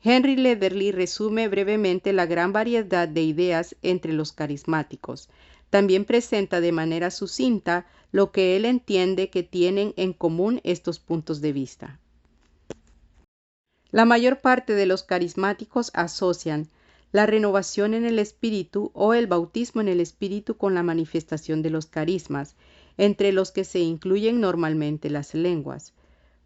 Henry Lederle resume brevemente la gran variedad de ideas entre los carismáticos. También presenta de manera sucinta lo que él entiende que tienen en común estos puntos de vista. La mayor parte de los carismáticos asocian la renovación en el Espíritu o el bautismo en el Espíritu con la manifestación de los carismas, entre los que se incluyen normalmente las lenguas.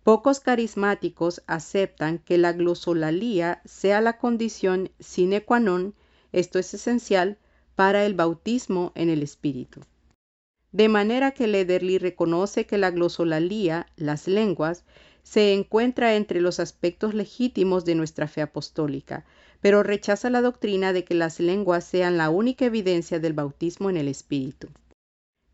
Pocos carismáticos aceptan que la glosolalía sea la condición sine qua non, esto es esencial, para el bautismo en el Espíritu. De manera que Lederle reconoce que la glosolalía, las lenguas, se encuentra entre los aspectos legítimos de nuestra fe apostólica, pero rechaza la doctrina de que las lenguas sean la única evidencia del bautismo en el Espíritu.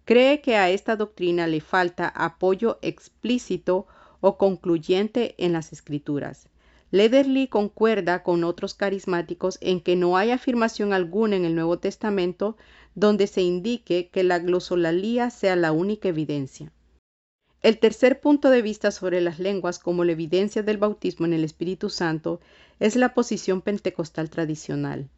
Cree que a esta doctrina le falta apoyo explícito o concluyente en las Escrituras. Lederly concuerda con otros carismáticos en que no hay afirmación alguna en el Nuevo Testamento donde se indique que la glosolalía sea la única evidencia. El tercer punto de vista sobre las lenguas como la evidencia del bautismo en el Espíritu Santo es la posición pentecostal tradicional.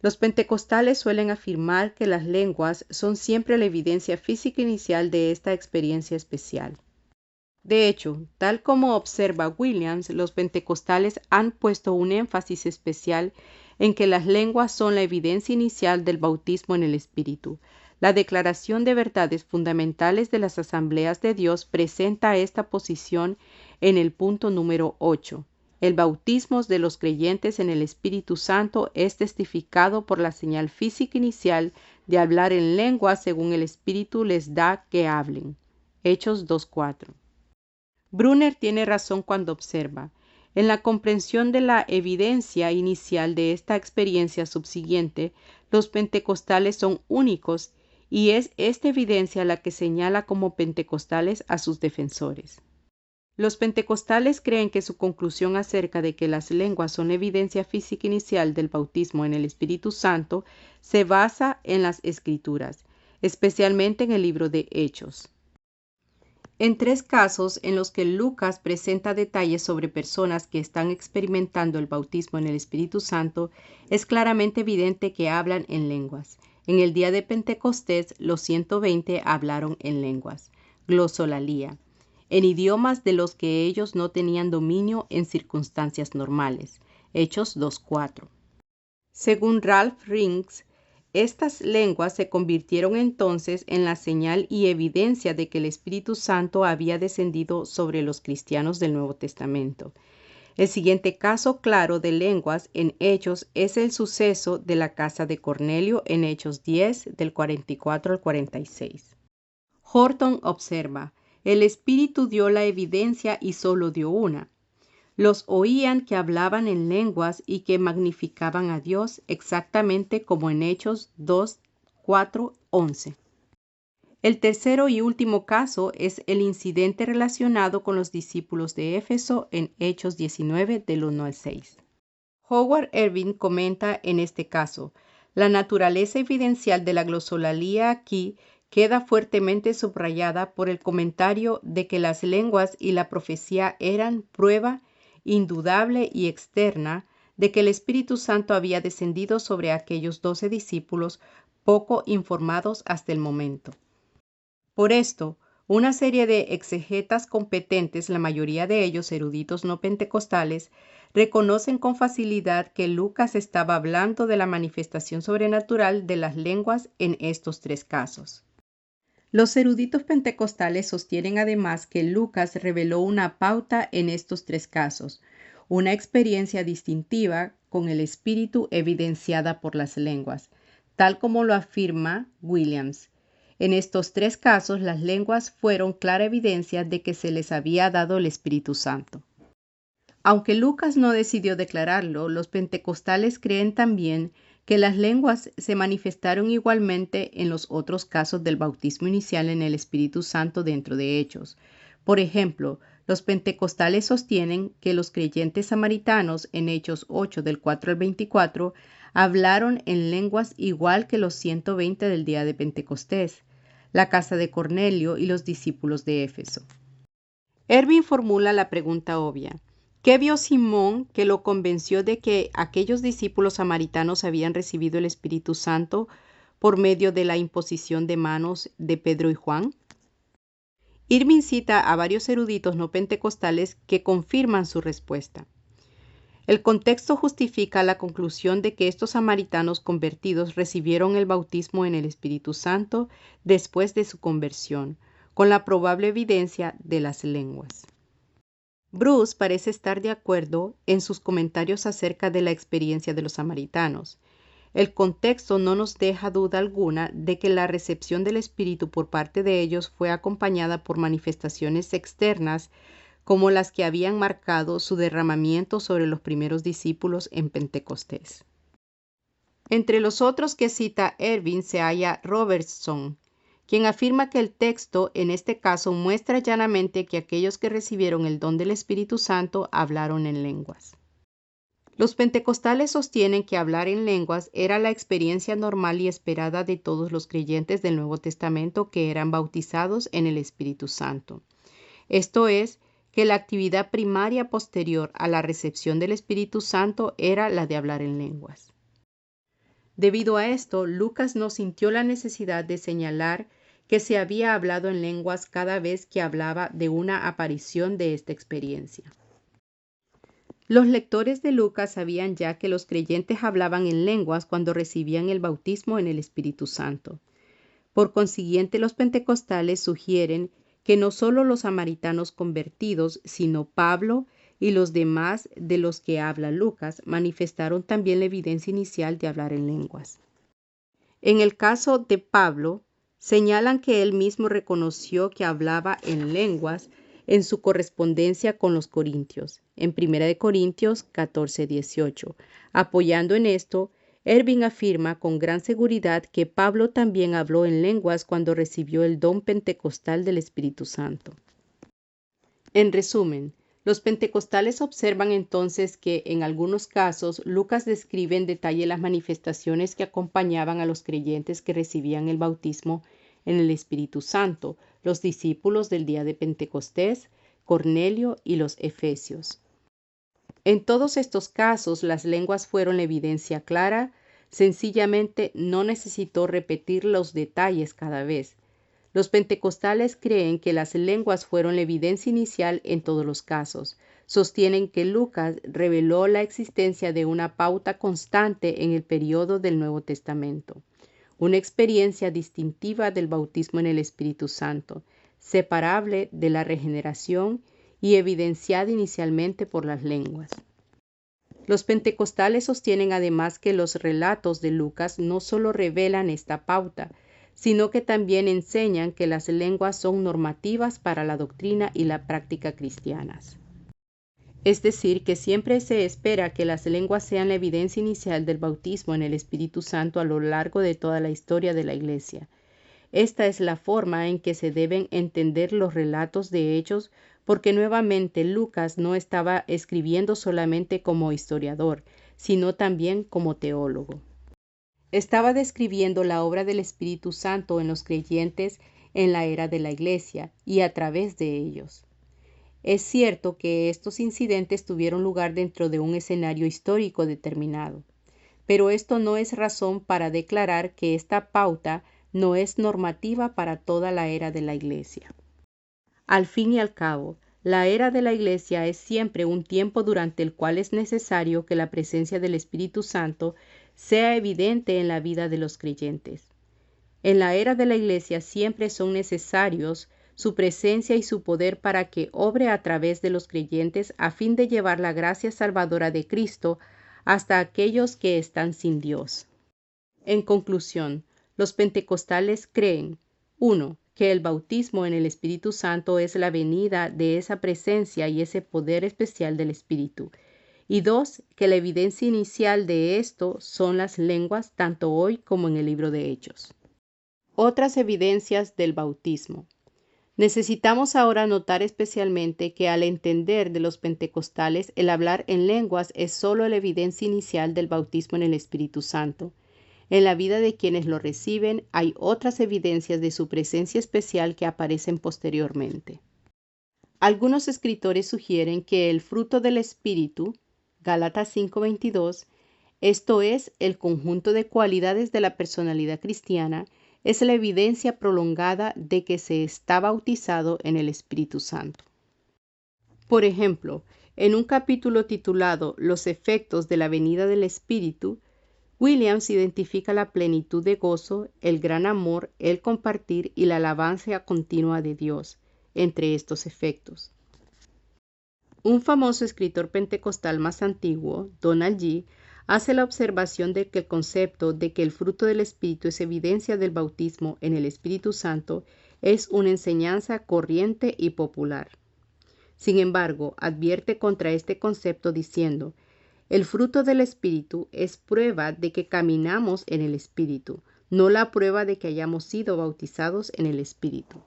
Los pentecostales suelen afirmar que las lenguas son siempre la evidencia física inicial de esta experiencia especial. De hecho, tal como observa Williams, los pentecostales han puesto un énfasis especial en que las lenguas son la evidencia inicial del bautismo en el Espíritu. La Declaración de Verdades Fundamentales de las Asambleas de Dios presenta esta posición en el punto número 8. El bautismo de los creyentes en el Espíritu Santo es testificado por la señal física inicial de hablar en lenguas según el Espíritu les da que hablen. Hechos 2:4. Brunner tiene razón cuando observa: en la comprensión de la evidencia inicial de esta experiencia subsiguiente, los pentecostales son únicos y es esta evidencia la que señala como pentecostales a sus defensores. Los pentecostales creen que su conclusión acerca de que las lenguas son la evidencia física inicial del bautismo en el Espíritu Santo se basa en las Escrituras, especialmente en el libro de Hechos. En 3 casos en los que Lucas presenta detalles sobre personas que están experimentando el bautismo en el Espíritu Santo, es claramente evidente que hablan en lenguas. En el día de Pentecostés, los 120 hablaron en lenguas, glosolalía, en idiomas de los que ellos no tenían dominio en circunstancias normales. Hechos 2:4. Según Ralph Rings, estas lenguas se convirtieron entonces en la señal y evidencia de que el Espíritu Santo había descendido sobre los cristianos del Nuevo Testamento. El siguiente caso claro de lenguas en Hechos es el suceso de la casa de Cornelio en Hechos 10, del 44 al 46. Horton observa: el Espíritu dio la evidencia y solo dio una. Los oían que hablaban en lenguas y que magnificaban a Dios, exactamente como en Hechos 2, 4, 11. El tercero y último caso es el incidente relacionado con los discípulos de Éfeso en Hechos 19, del 1 al 6. Howard Ervin comenta en este caso: la naturaleza evidencial de la glosolalía aquí queda fuertemente subrayada por el comentario de que las lenguas y la profecía eran prueba indudable y externa de que el Espíritu Santo había descendido sobre aquellos 12 discípulos poco informados hasta el momento. Por esto, una serie de exegetas competentes, la mayoría de ellos eruditos no pentecostales, reconocen con facilidad que Lucas estaba hablando de la manifestación sobrenatural de las lenguas en estos 3 casos. Los eruditos pentecostales sostienen además que Lucas reveló una pauta en estos 3 casos, una experiencia distintiva con el Espíritu evidenciada por las lenguas, tal como lo afirma Williams. En estos 3 casos, las lenguas fueron clara evidencia de que se les había dado el Espíritu Santo. Aunque Lucas no decidió declararlo, los pentecostales creen también que las lenguas se manifestaron igualmente en los otros casos del bautismo inicial en el Espíritu Santo dentro de Hechos. Por ejemplo, los pentecostales sostienen que los creyentes samaritanos en Hechos 8 del 4 al 24 hablaron en lenguas igual que los 120 del día de Pentecostés, la casa de Cornelio y los discípulos de Éfeso. Ervin formula la pregunta obvia: ¿qué vio Simón que lo convenció de que aquellos discípulos samaritanos habían recibido el Espíritu Santo por medio de la imposición de manos de Pedro y Juan? Irving cita a varios eruditos no pentecostales que confirman su respuesta. El contexto justifica la conclusión de que estos samaritanos convertidos recibieron el bautismo en el Espíritu Santo después de su conversión, con la probable evidencia de las lenguas. Bruce parece estar de acuerdo en sus comentarios acerca de la experiencia de los samaritanos. El contexto no nos deja duda alguna de que la recepción del Espíritu por parte de ellos fue acompañada por manifestaciones externas como las que habían marcado su derramamiento sobre los primeros discípulos en Pentecostés. Entre los otros que cita Ervin se halla Robertson, quien afirma que el texto en este caso muestra llanamente que aquellos que recibieron el don del Espíritu Santo hablaron en lenguas. Los pentecostales sostienen que hablar en lenguas era la experiencia normal y esperada de todos los creyentes del Nuevo Testamento que eran bautizados en el Espíritu Santo. Esto es, que la actividad primaria posterior a la recepción del Espíritu Santo era la de hablar en lenguas. Debido a esto, Lucas no sintió la necesidad de señalar que se había hablado en lenguas cada vez que hablaba de una aparición de esta experiencia. Los lectores de Lucas sabían ya que los creyentes hablaban en lenguas cuando recibían el bautismo en el Espíritu Santo. Por consiguiente, los pentecostales sugieren que no solo los samaritanos convertidos, sino Pablo y los demás de los que habla Lucas manifestaron también la evidencia inicial de hablar en lenguas. En el caso de Pablo, señalan que él mismo reconoció que hablaba en lenguas en su correspondencia con los corintios, en 1 Corintios 14:18. Apoyando en esto, Ervin afirma con gran seguridad que Pablo también habló en lenguas cuando recibió el don pentecostal del Espíritu Santo. En resumen, los pentecostales observan entonces que en algunos casos Lucas describe en detalle las manifestaciones que acompañaban a los creyentes que recibían el bautismo en el Espíritu Santo, los discípulos del día de Pentecostés, Cornelio y los efesios. En todos estos casos las lenguas fueron la evidencia clara, sencillamente no necesitó repetir los detalles cada vez. Los pentecostales creen que las lenguas fueron la evidencia inicial en todos los casos. Sostienen que Lucas reveló la existencia de una pauta constante en el periodo del Nuevo Testamento, una experiencia distintiva del bautismo en el Espíritu Santo, separable de la regeneración y evidenciada inicialmente por las lenguas. Los pentecostales sostienen además que los relatos de Lucas no solo revelan esta pauta, sino que también enseñan que las lenguas son normativas para la doctrina y la práctica cristianas. Es decir, que siempre se espera que las lenguas sean la evidencia inicial del bautismo en el Espíritu Santo a lo largo de toda la historia de la Iglesia. Esta es la forma en que se deben entender los relatos de Hechos, porque nuevamente Lucas no estaba escribiendo solamente como historiador, sino también como teólogo. Estaba describiendo la obra del Espíritu Santo en los creyentes en la era de la Iglesia y a través de ellos. Es cierto que estos incidentes tuvieron lugar dentro de un escenario histórico determinado, pero esto no es razón para declarar que esta pauta no es normativa para toda la era de la Iglesia. Al fin y al cabo, la era de la Iglesia es siempre un tiempo durante el cual es necesario que la presencia del Espíritu Santo sea evidente en la vida de los creyentes. En la era de la Iglesia siempre son necesarios su presencia y su poder para que obre a través de los creyentes a fin de llevar la gracia salvadora de Cristo hasta aquellos que están sin Dios. En conclusión, los pentecostales creen: 1. Que el bautismo en el Espíritu Santo es la venida de esa presencia y ese poder especial del Espíritu. Y 2. Que la evidencia inicial de esto son las lenguas tanto hoy como en el libro de Hechos. Otras evidencias del bautismo. Necesitamos ahora notar especialmente que al entender de los pentecostales el hablar en lenguas es solo la evidencia inicial del bautismo en el Espíritu Santo. En la vida de quienes lo reciben hay otras evidencias de su presencia especial que aparecen posteriormente. Algunos escritores sugieren que el fruto del Espíritu, Gálatas 5:22, esto es, el conjunto de cualidades de la personalidad cristiana, es la evidencia prolongada de que se está bautizado en el Espíritu Santo. Por ejemplo, en un capítulo titulado Los efectos de la venida del Espíritu, Williams identifica la plenitud de gozo, el gran amor, el compartir y la alabanza continua de Dios entre estos efectos. Un famoso escritor pentecostal más antiguo, Donald G., hace la observación de que el concepto de que el fruto del Espíritu es evidencia del bautismo en el Espíritu Santo es una enseñanza corriente y popular. Sin embargo, advierte contra este concepto diciendo: el fruto del Espíritu es prueba de que caminamos en el Espíritu, no la prueba de que hayamos sido bautizados en el Espíritu.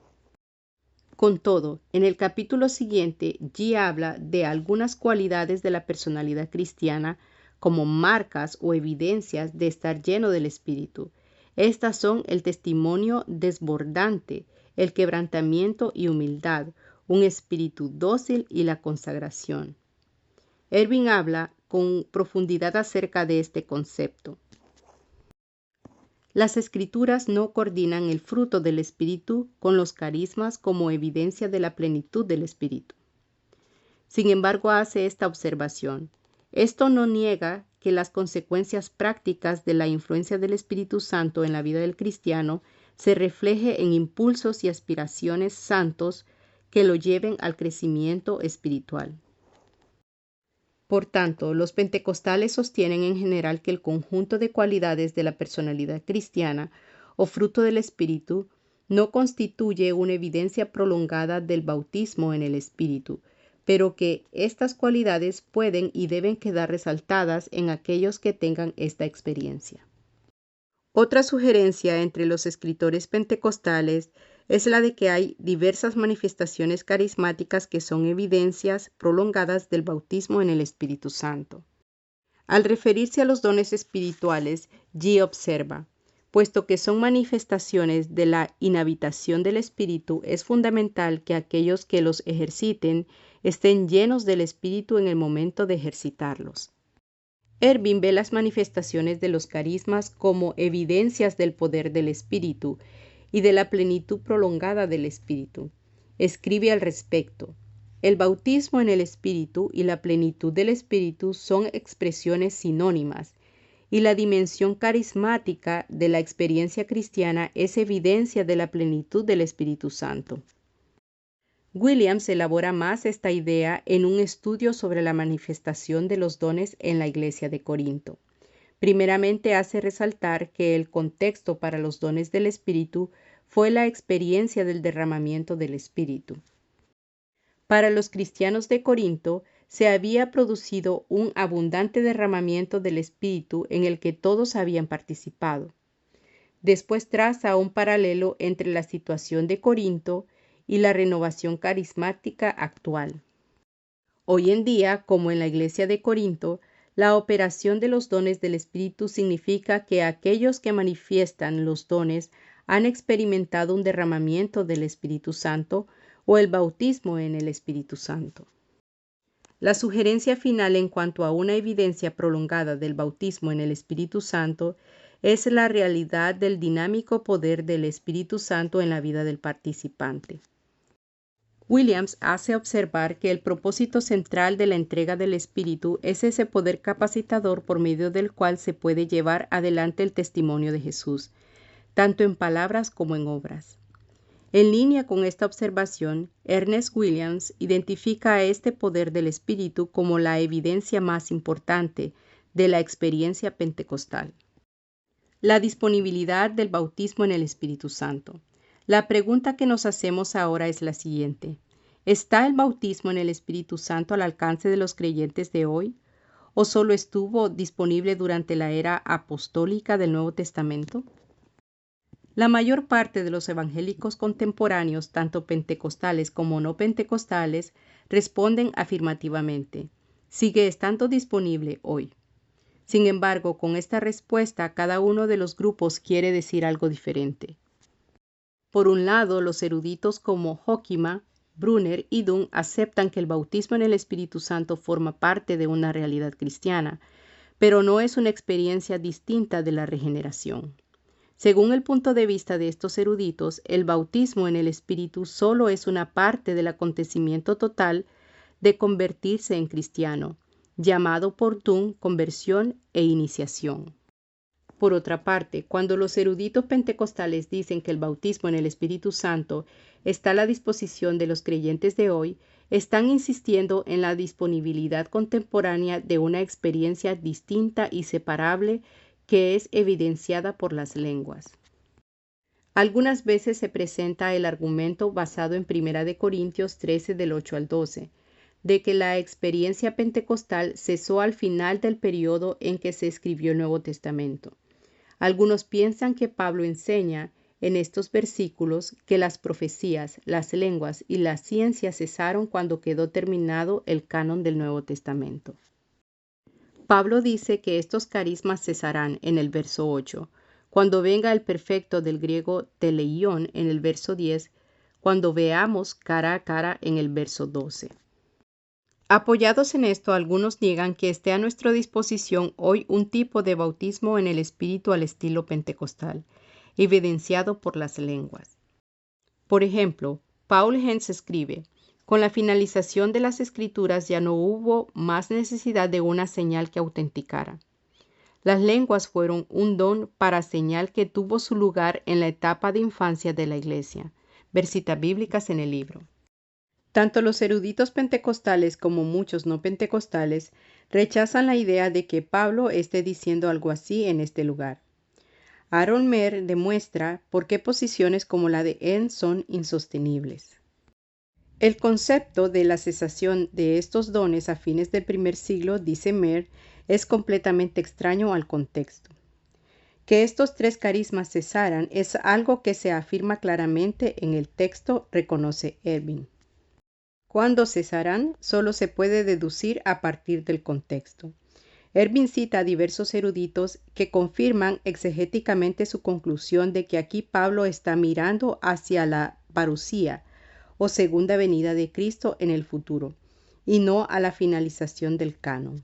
Con todo, en el capítulo siguiente, G habla de algunas cualidades de la personalidad cristiana como marcas o evidencias de estar lleno del Espíritu. Estas son el testimonio desbordante, el quebrantamiento y humildad, un espíritu dócil y la consagración. Ervin habla con profundidad acerca de este concepto. Las Escrituras no coordinan el fruto del Espíritu con los carismas como evidencia de la plenitud del Espíritu. Sin embargo, hace esta observación. Esto no niega que las consecuencias prácticas de la influencia del Espíritu Santo en la vida del cristiano se refleje en impulsos y aspiraciones santos que lo lleven al crecimiento espiritual. Por tanto, los pentecostales sostienen en general que el conjunto de cualidades de la personalidad cristiana o fruto del Espíritu no constituye una evidencia prolongada del bautismo en el Espíritu, pero que estas cualidades pueden y deben quedar resaltadas en aquellos que tengan esta experiencia. Otra sugerencia entre los escritores pentecostales es la de que hay diversas manifestaciones carismáticas que son evidencias prolongadas del bautismo en el Espíritu Santo. Al referirse a los dones espirituales, G. observa, puesto que son manifestaciones de la inhabitación del Espíritu, es fundamental que aquellos que los ejerciten estén llenos del Espíritu en el momento de ejercitarlos. Ervin ve las manifestaciones de los carismas como evidencias del poder del Espíritu y de la plenitud prolongada del Espíritu. Escribe al respecto: el bautismo en el Espíritu y la plenitud del Espíritu son expresiones sinónimas, y la dimensión carismática de la experiencia cristiana es evidencia de la plenitud del Espíritu Santo. Williams elabora más esta idea en un estudio sobre la manifestación de los dones en la iglesia de Corinto. Primeramente hace resaltar que el contexto para los dones del Espíritu fue la experiencia del derramamiento del Espíritu. Para los cristianos de Corinto se había producido un abundante derramamiento del Espíritu en el que todos habían participado. Después traza un paralelo entre la situación de Corinto y la renovación carismática actual. Hoy en día, como en la iglesia de Corinto, la operación de los dones del Espíritu significa que aquellos que manifiestan los dones han experimentado un derramamiento del Espíritu Santo o el bautismo en el Espíritu Santo. La sugerencia final en cuanto a una evidencia prolongada del bautismo en el Espíritu Santo es la realidad del dinámico poder del Espíritu Santo en la vida del participante. Williams hace observar que el propósito central de la entrega del Espíritu es ese poder capacitador por medio del cual se puede llevar adelante el testimonio de Jesús, tanto en palabras como en obras. En línea con esta observación, Ernest Williams identifica a este poder del Espíritu como la evidencia más importante de la experiencia pentecostal. La disponibilidad del bautismo en el Espíritu Santo. La pregunta que nos hacemos ahora es la siguiente: ¿está el bautismo en el Espíritu Santo al alcance de los creyentes de hoy? ¿O solo estuvo disponible durante la era apostólica del Nuevo Testamento? La mayor parte de los evangélicos contemporáneos, tanto pentecostales como no pentecostales, responden afirmativamente: sigue estando disponible hoy. Sin embargo, con esta respuesta, cada uno de los grupos quiere decir algo diferente. Por un lado, los eruditos como Hoekema, Brunner y Dunn aceptan que el bautismo en el Espíritu Santo forma parte de una realidad cristiana, pero no es una experiencia distinta de la regeneración. Según el punto de vista de estos eruditos, el bautismo en el Espíritu solo es una parte del acontecimiento total de convertirse en cristiano, llamado por Dunn conversión e iniciación. Por otra parte, cuando los eruditos pentecostales dicen que el bautismo en el Espíritu Santo está a la disposición de los creyentes de hoy, están insistiendo en la disponibilidad contemporánea de una experiencia distinta y separable que es evidenciada por las lenguas. Algunas veces se presenta el argumento basado en 1 Corintios 13 del 8 al 12, de que la experiencia pentecostal cesó al final del periodo en que se escribió el Nuevo Testamento. Algunos piensan que Pablo enseña en estos versículos que las profecías, las lenguas y la ciencia cesaron cuando quedó terminado el canon del Nuevo Testamento. Pablo dice que estos carismas cesarán en el verso 8, cuando venga el perfecto del griego teleión en el verso 10, cuando veamos cara a cara en el verso 12. Apoyados en esto, algunos niegan que esté a nuestra disposición hoy un tipo de bautismo en el Espíritu al estilo pentecostal, evidenciado por las lenguas. Por ejemplo, Paul Hens escribe: con la finalización de las Escrituras ya no hubo más necesidad de una señal que autenticara. Las lenguas fueron un don para señal que tuvo su lugar en la etapa de infancia de la Iglesia. Versitas bíblicas en el libro. Tanto los eruditos pentecostales como muchos no pentecostales rechazan la idea de que Pablo esté diciendo algo así en este lugar. Aaron Mer demuestra por qué posiciones como la de Enns son insostenibles. El concepto de la cesación de estos dones a fines del primer siglo, dice Mer, es completamente extraño al contexto. Que estos tres carismas cesaran es algo que se afirma claramente en el texto, reconoce Erwin. Cuándo cesarán solo se puede deducir a partir del contexto. Erwin cita a diversos eruditos que confirman exegéticamente su conclusión de que aquí Pablo está mirando hacia la parucía o segunda venida de Cristo en el futuro, y no a la finalización del canon.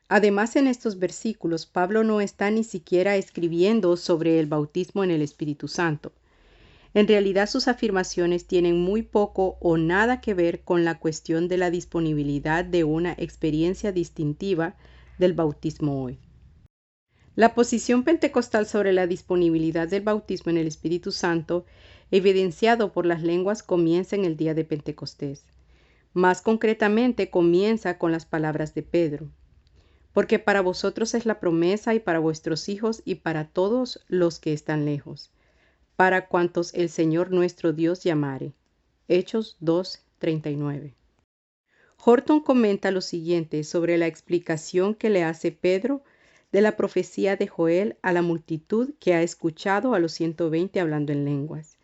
Además, en estos versículos, Pablo no está ni siquiera escribiendo sobre el bautismo en el Espíritu Santo. En realidad, sus afirmaciones tienen muy poco o nada que ver con la cuestión de la disponibilidad de una experiencia distintiva del bautismo hoy. La posición pentecostal sobre la disponibilidad del bautismo en el Espíritu Santo, evidenciado por las lenguas, comienza en el día de Pentecostés. Más concretamente, comienza con las palabras de Pedro: porque para vosotros es la promesa y para vuestros hijos y para todos los que están lejos, para cuantos el Señor nuestro Dios llamare. Hechos 2:39. Horton comenta lo siguiente sobre la explicación que le hace Pedro de la profecía de Joel a la multitud que ha escuchado a los 120 hablando en lenguas.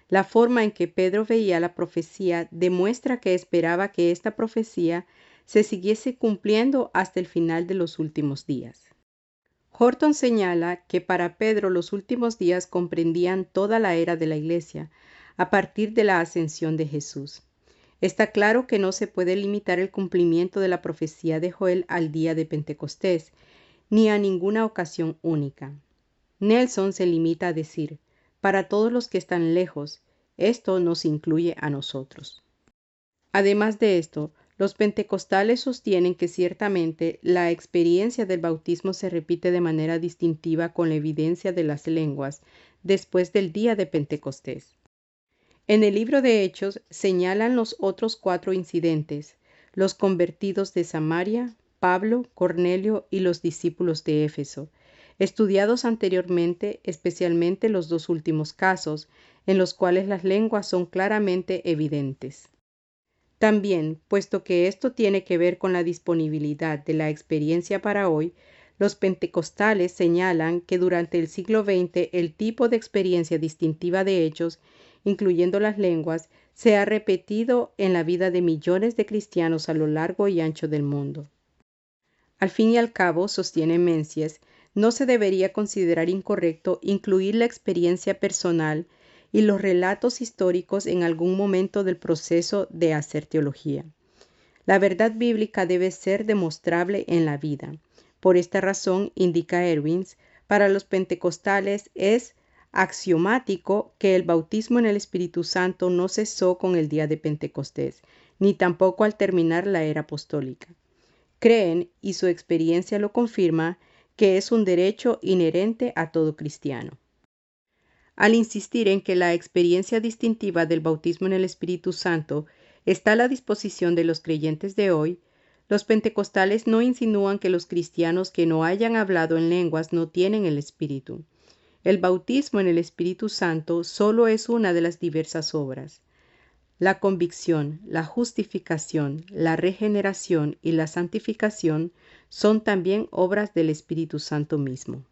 La forma en que Pedro veía la profecía demuestra que esperaba que esta profecía se siguiese cumpliendo hasta el final de los últimos días. Horton señala que para Pedro los últimos días comprendían toda la era de la Iglesia, a partir de la ascensión de Jesús. Está claro que no se puede limitar el cumplimiento de la profecía de Joel al día de Pentecostés, ni a ninguna ocasión única. Nelson se limita a decir: para todos los que están lejos, esto nos incluye a nosotros. Además de esto, los pentecostales sostienen que ciertamente la experiencia del bautismo se repite de manera distintiva con la evidencia de las lenguas después del día de Pentecostés. En el libro de Hechos señalan los otros 4 incidentes: los convertidos de Samaria, Pablo, Cornelio y los discípulos de Éfeso, estudiados anteriormente, especialmente los 2 últimos casos, en los cuales las lenguas son claramente evidentes. También, puesto que esto tiene que ver con la disponibilidad de la experiencia para hoy, los pentecostales señalan que durante el siglo XX el tipo de experiencia distintiva de hechos, incluyendo las lenguas, se ha repetido en la vida de millones de cristianos a lo largo y ancho del mundo. Al fin y al cabo, sostiene Mencius, no se debería considerar incorrecto incluir la experiencia personal y los relatos históricos en algún momento del proceso de hacer teología. La verdad bíblica debe ser demostrable en la vida. Por esta razón, indica Erwins, para los pentecostales es axiomático que el bautismo en el Espíritu Santo no cesó con el día de Pentecostés, ni tampoco al terminar la era apostólica. Creen, y su experiencia lo confirma, que es un derecho inherente a todo cristiano. Al insistir en que la experiencia distintiva del bautismo en el Espíritu Santo está a la disposición de los creyentes de hoy, los pentecostales no insinúan que los cristianos que no hayan hablado en lenguas no tienen el Espíritu. El bautismo en el Espíritu Santo solo es una de las diversas obras. La convicción, la justificación, la regeneración y la santificación son también obras del Espíritu Santo mismo.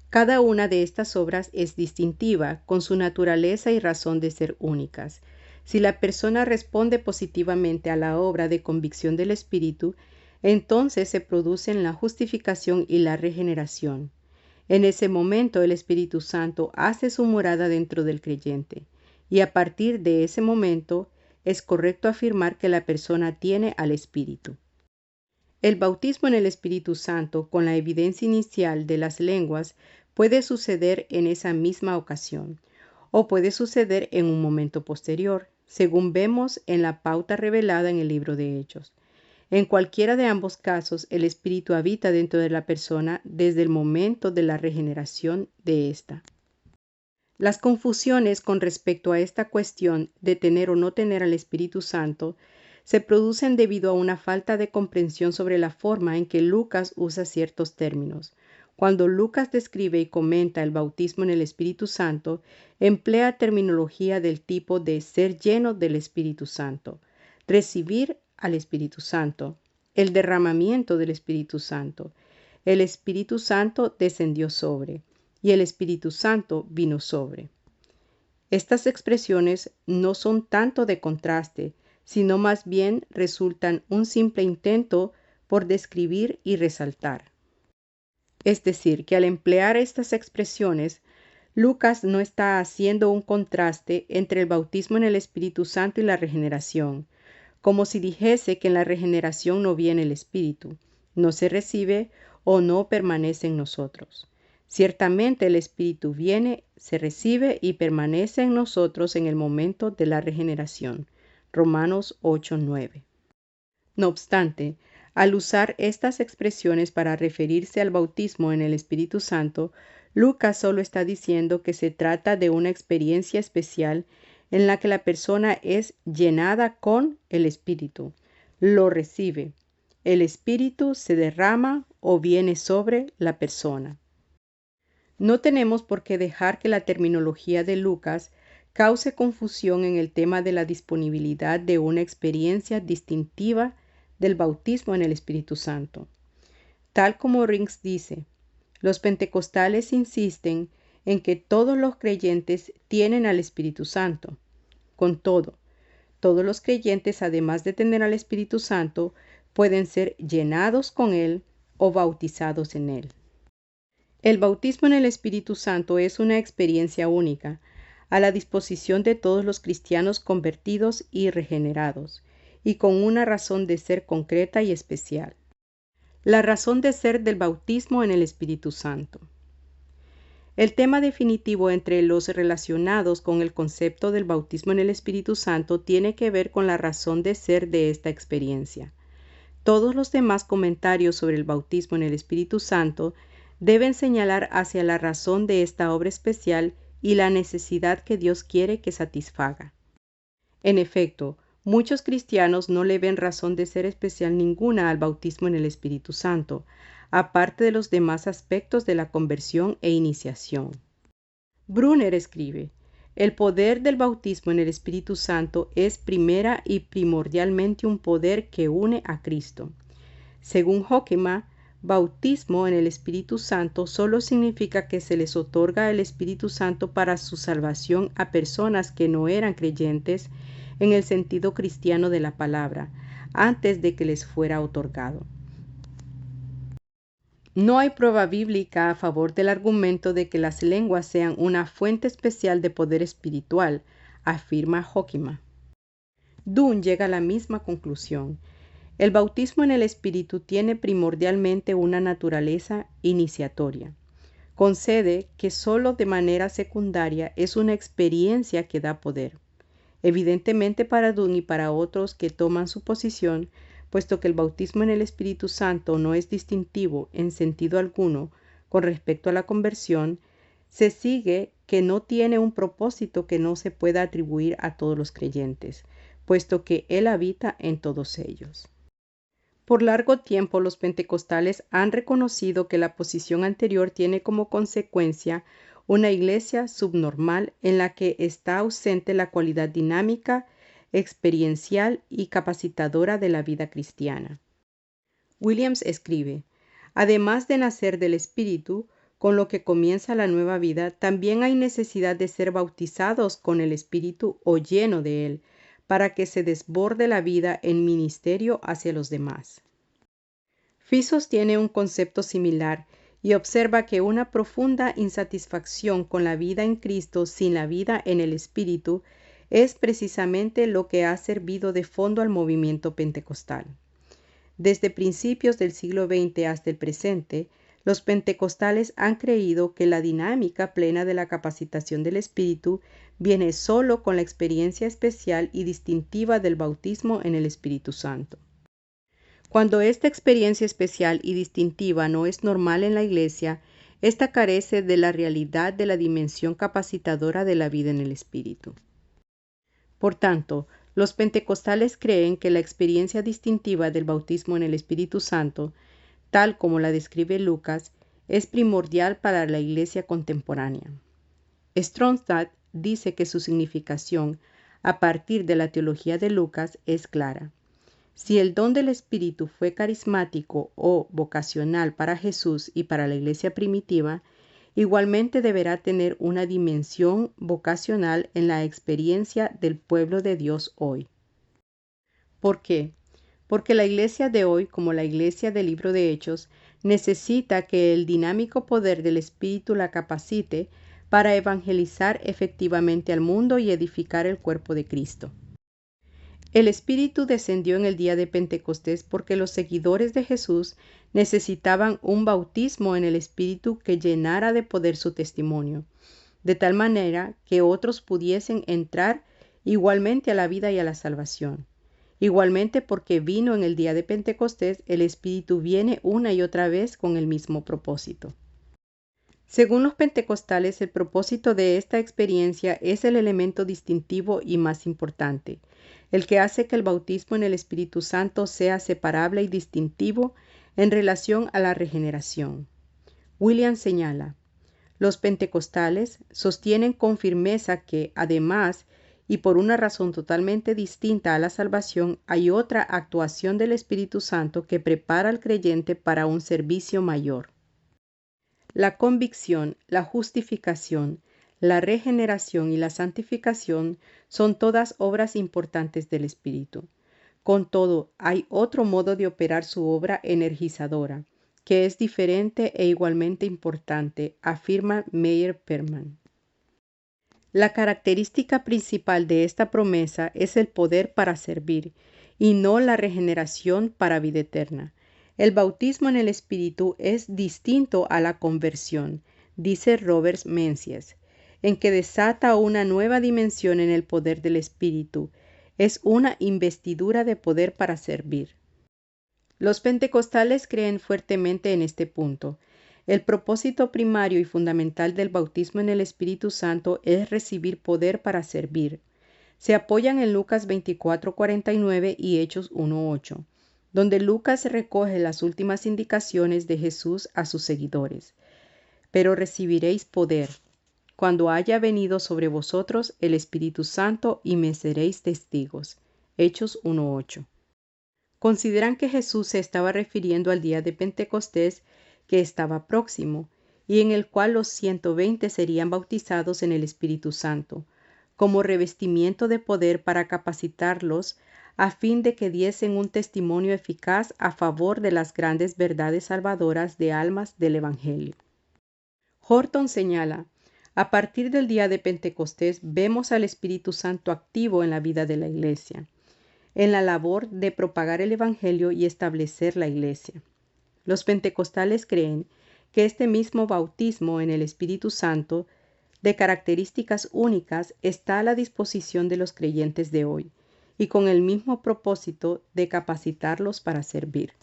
Cada una de estas obras es distintiva, con su naturaleza y razón de ser únicas. Si la persona responde positivamente a la obra de convicción del Espíritu, Entonces se producen la justificación y la regeneración. En ese momento el Espíritu Santo hace su morada dentro del creyente, y a partir de ese momento es correcto afirmar que la persona tiene al Espíritu. El bautismo en el Espíritu Santo con la evidencia inicial de las lenguas puede suceder en esa misma ocasión, o puede suceder en un momento posterior, según vemos en la pauta revelada en el libro de Hechos. En cualquiera de ambos casos, el Espíritu habita dentro de la persona desde el momento de la regeneración de ésta. Las confusiones con respecto a esta cuestión de tener o no tener al Espíritu Santo se producen debido a una falta de comprensión sobre la forma en que Lucas usa ciertos términos. Cuando Lucas describe y comenta el bautismo en el Espíritu Santo, emplea terminología del tipo de ser lleno del Espíritu Santo, recibir al Espíritu Santo, el derramamiento del Espíritu Santo. El Espíritu Santo descendió sobre, y el Espíritu Santo vino sobre. Estas expresiones no son tanto de contraste, sino más bien resultan un simple intento por describir y resaltar. Es decir, que al emplear estas expresiones, Lucas no está haciendo un contraste entre el bautismo en el Espíritu Santo y la regeneración, como si dijese que en la regeneración no viene el Espíritu, no se recibe o no permanece en nosotros. Ciertamente el Espíritu viene, se recibe y permanece en nosotros en el momento de la regeneración. Romanos 8:9. No obstante, al usar estas expresiones para referirse al bautismo en el Espíritu Santo, Lucas solo está diciendo que se trata de una experiencia especial en la que la persona es llenada con el Espíritu, lo recibe. El Espíritu se derrama o viene sobre la persona. No tenemos por qué dejar que la terminología de Lucas cause confusión en el tema de la disponibilidad de una experiencia distintiva del bautismo en el Espíritu Santo. Tal como Rings dice, los pentecostales insisten en que todos los creyentes tienen al Espíritu Santo. Con todo, todos los creyentes, además de tener al Espíritu Santo, pueden ser llenados con él o bautizados en él. El bautismo en el Espíritu Santo es una experiencia única, a la disposición de todos los cristianos convertidos y regenerados, y con una razón de ser concreta y especial. La razón de ser del bautismo en el Espíritu Santo. El tema definitivo entre los relacionados con el concepto del bautismo en el Espíritu Santo tiene que ver con la razón de ser de esta experiencia. Todos los demás comentarios sobre el bautismo en el Espíritu Santo deben señalar hacia la razón de esta obra especial y la necesidad que Dios quiere que satisfaga. En efecto, muchos cristianos no le ven razón de ser especial ninguna al bautismo en el Espíritu Santo, aparte de los demás aspectos de la conversión e iniciación. Brunner escribe, el poder del bautismo en el Espíritu Santo es primera y primordialmente un poder que une a Cristo. Según Hoekema, bautismo en el Espíritu Santo solo significa que se les otorga el Espíritu Santo para su salvación a personas que no eran creyentes en el sentido cristiano de la palabra, antes de que les fuera otorgado. No hay prueba bíblica a favor del argumento de que las lenguas sean una fuente especial de poder espiritual, afirma Hoekema. Dunn llega a la misma conclusión. El bautismo en el Espíritu tiene primordialmente una naturaleza iniciatoria. Concede que solo de manera secundaria es una experiencia que da poder. Evidentemente para Dunn y para otros que toman su posición, puesto que el bautismo en el Espíritu Santo no es distintivo en sentido alguno con respecto a la conversión, se sigue que no tiene un propósito que no se pueda atribuir a todos los creyentes, puesto que Él habita en todos ellos. Por largo tiempo los pentecostales han reconocido que la posición anterior tiene como consecuencia una iglesia subnormal en la que está ausente la cualidad dinámica, experiencial y capacitadora de la vida cristiana. Williams escribe, además de nacer del Espíritu, con lo que comienza la nueva vida, también hay necesidad de ser bautizados con el Espíritu o lleno de él, para que se desborde la vida en ministerio hacia los demás. Fisos tiene un concepto similar y observa que una profunda insatisfacción con la vida en Cristo sin la vida en el Espíritu es precisamente lo que ha servido de fondo al movimiento pentecostal. Desde principios del siglo XX hasta el presente, los pentecostales han creído que la dinámica plena de la capacitación del Espíritu viene solo con la experiencia especial y distintiva del bautismo en el Espíritu Santo. Cuando esta experiencia especial y distintiva no es normal en la Iglesia, esta carece de la realidad de la dimensión capacitadora de la vida en el Espíritu. Por tanto, los pentecostales creen que la experiencia distintiva del bautismo en el Espíritu Santo, tal como la describe Lucas, es primordial para la Iglesia contemporánea. Stromstad dice que su significación, a partir de la teología de Lucas, es clara. Si el don del Espíritu fue carismático o vocacional para Jesús y para la Iglesia primitiva, igualmente deberá tener una dimensión vocacional en la experiencia del pueblo de Dios hoy. ¿Por qué? Porque la Iglesia de hoy, como la Iglesia del libro de Hechos, necesita que el dinámico poder del Espíritu la capacite para evangelizar efectivamente al mundo y edificar el cuerpo de Cristo. El Espíritu descendió en el día de Pentecostés porque los seguidores de Jesús necesitaban un bautismo en el Espíritu que llenara de poder su testimonio, de tal manera que otros pudiesen entrar igualmente a la vida y a la salvación. Igualmente porque vino en el día de Pentecostés, el Espíritu viene una y otra vez con el mismo propósito. Según los pentecostales, el propósito de esta experiencia es el elemento distintivo y más importante, el que hace que el bautismo en el Espíritu Santo sea separable y distintivo en relación a la regeneración. William señala, los pentecostales sostienen con firmeza que, además, y por una razón totalmente distinta a la salvación, hay otra actuación del Espíritu Santo que prepara al creyente para un servicio mayor. La convicción, la justificación, la regeneración y la santificación son todas obras importantes del Espíritu. Con todo, hay otro modo de operar su obra energizadora, que es diferente e igualmente importante, afirma Meyer Perman. La característica principal de esta promesa es el poder para servir, y no la regeneración para vida eterna. El bautismo en el Espíritu es distinto a la conversión, dice Robert Menzies, en que desata una nueva dimensión en el poder del Espíritu. Es una investidura de poder para servir. Los pentecostales creen fuertemente en este punto. El propósito primario y fundamental del bautismo en el Espíritu Santo es recibir poder para servir. Se apoyan en Lucas 24:49 y Hechos 1:8. Donde Lucas recoge las últimas indicaciones de Jesús a sus seguidores. Pero recibiréis poder, cuando haya venido sobre vosotros el Espíritu Santo y me seréis testigos. Hechos 1:8. Consideran que Jesús se estaba refiriendo al día de Pentecostés que estaba próximo y en el cual los 120 serían bautizados en el Espíritu Santo, como revestimiento de poder para capacitarlos a fin de que diesen un testimonio eficaz a favor de las grandes verdades salvadoras de almas del Evangelio. Horton señala, a partir del día de Pentecostés vemos al Espíritu Santo activo en la vida de la Iglesia, en la labor de propagar el Evangelio y establecer la Iglesia. Los pentecostales creen que este mismo bautismo en el Espíritu Santo, de características únicas, está a la disposición de los creyentes de hoy, y con el mismo propósito de capacitarlos para servir.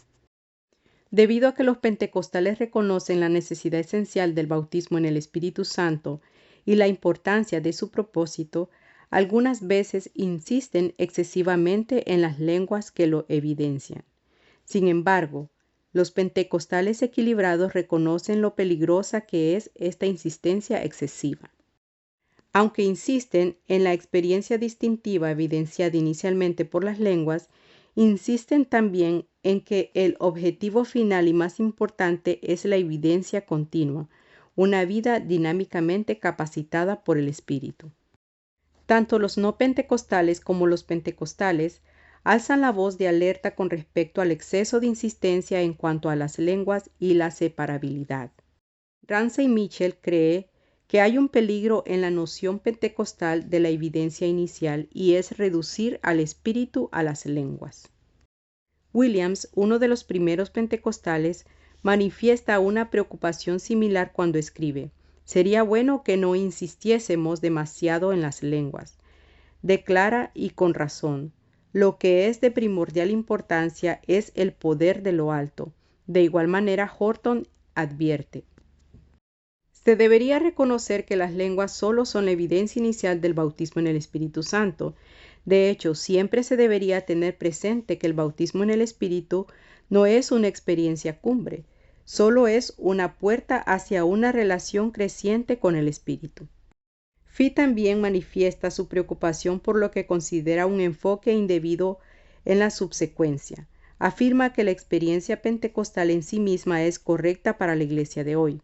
Debido a que los pentecostales reconocen la necesidad esencial del bautismo en el Espíritu Santo y la importancia de su propósito, algunas veces insisten excesivamente en las lenguas que lo evidencian. Sin embargo, los pentecostales equilibrados reconocen lo peligrosa que es esta insistencia excesiva. Aunque insisten en la experiencia distintiva evidenciada inicialmente por las lenguas, insisten también en que el objetivo final y más importante es la evidencia continua, una vida dinámicamente capacitada por el Espíritu. Tanto los no pentecostales como los pentecostales alzan la voz de alerta con respecto al exceso de insistencia en cuanto a las lenguas y la separabilidad. Ramsey Mitchell cree que hay un peligro en la noción pentecostal de la evidencia inicial y es reducir al espíritu a las lenguas. Williams, uno de los primeros pentecostales, manifiesta una preocupación similar cuando escribe: «Sería bueno que no insistiésemos demasiado en las lenguas». Declara, y con razón, lo que es de primordial importancia es el poder de lo alto. De igual manera, Horton advierte: se debería reconocer que las lenguas solo son la evidencia inicial del bautismo en el Espíritu Santo. De hecho, siempre se debería tener presente que el bautismo en el Espíritu no es una experiencia cumbre, solo es una puerta hacia una relación creciente con el Espíritu. Fee también manifiesta su preocupación por lo que considera un enfoque indebido en la subsecuencia. Afirma que la experiencia pentecostal en sí misma es correcta para la iglesia de hoy.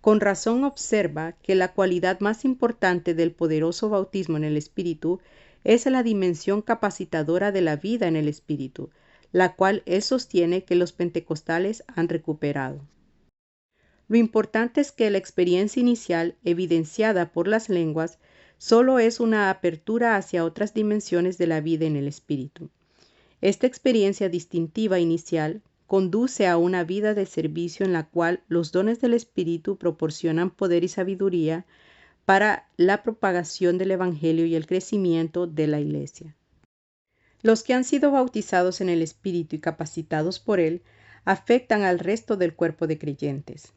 Con razón observa que la cualidad más importante del poderoso bautismo en el Espíritu es la dimensión capacitadora de la vida en el Espíritu, la cual él sostiene que los pentecostales han recuperado. Lo importante es que la experiencia inicial, evidenciada por las lenguas, solo es una apertura hacia otras dimensiones de la vida en el Espíritu. Esta experiencia distintiva inicial conduce a una vida de servicio en la cual los dones del Espíritu proporcionan poder y sabiduría para la propagación del Evangelio y el crecimiento de la Iglesia. Los que han sido bautizados en el Espíritu y capacitados por él afectan al resto del cuerpo de creyentes.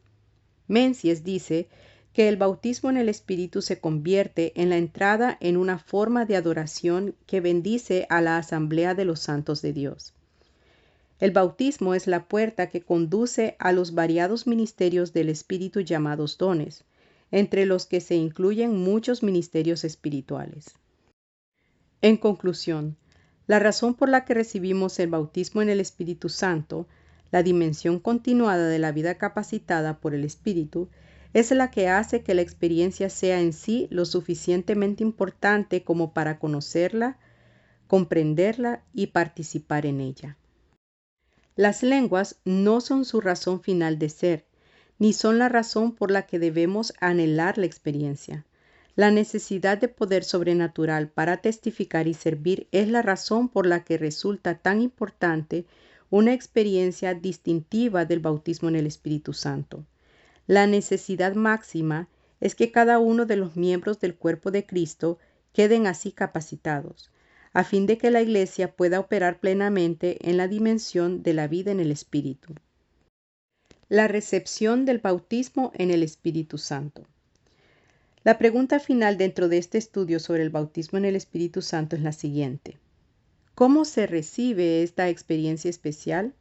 Menzies dice que el bautismo en el Espíritu se convierte en la entrada en una forma de adoración que bendice a la asamblea de los santos de Dios. El bautismo es la puerta que conduce a los variados ministerios del Espíritu llamados dones, entre los que se incluyen muchos ministerios espirituales. En conclusión, la razón por la que recibimos el bautismo en el Espíritu Santo, la dimensión continuada de la vida capacitada por el Espíritu, es la que hace que la experiencia sea en sí lo suficientemente importante como para conocerla, comprenderla y participar en ella. Las lenguas no son su razón final de ser, ni son la razón por la que debemos anhelar la experiencia. La necesidad de poder sobrenatural para testificar y servir es la razón por la que resulta tan importante una experiencia distintiva del bautismo en el Espíritu Santo. La necesidad máxima es que cada uno de los miembros del cuerpo de Cristo queden así capacitados, a fin de que la Iglesia pueda operar plenamente en la dimensión de la vida en el Espíritu. La recepción del bautismo en el Espíritu Santo. La pregunta final dentro de este estudio sobre el bautismo en el Espíritu Santo es la siguiente: ¿cómo se recibe esta experiencia especial?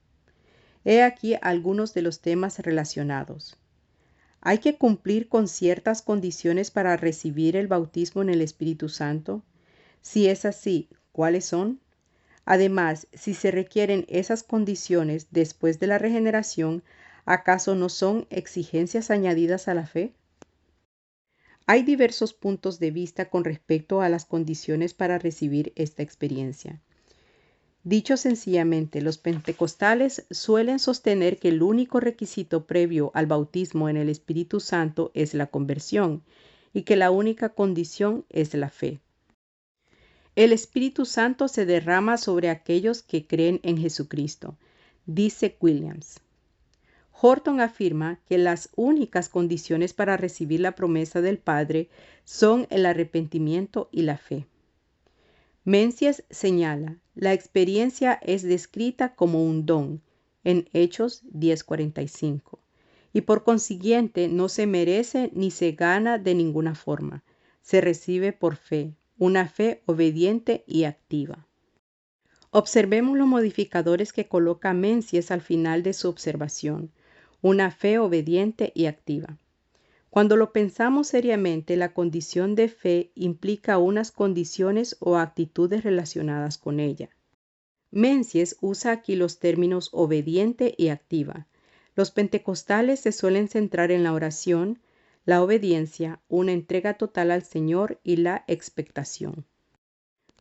He aquí algunos de los temas relacionados. ¿Hay que cumplir con ciertas condiciones para recibir el bautismo en el Espíritu Santo? Si es así, ¿cuáles son? Además, si se requieren esas condiciones después de la regeneración, ¿acaso no son exigencias añadidas a la fe? Hay diversos puntos de vista con respecto a las condiciones para recibir esta experiencia. Dicho sencillamente, los pentecostales suelen sostener que el único requisito previo al bautismo en el Espíritu Santo es la conversión y que la única condición es la fe. El Espíritu Santo se derrama sobre aquellos que creen en Jesucristo, dice Williams. Horton afirma que las únicas condiciones para recibir la promesa del Padre son el arrepentimiento y la fe. Menzies señala, la experiencia es descrita como un don, en Hechos 10:45, y por consiguiente no se merece ni se gana de ninguna forma. Se recibe por fe, una fe obediente y activa. Observemos los modificadores que coloca Menzies al final de su observación. Una fe obediente y activa. Cuando lo pensamos seriamente, la condición de fe implica unas condiciones o actitudes relacionadas con ella. Menzies usa aquí los términos obediente y activa. Los pentecostales se suelen centrar en la oración, la obediencia, una entrega total al Señor y la expectación.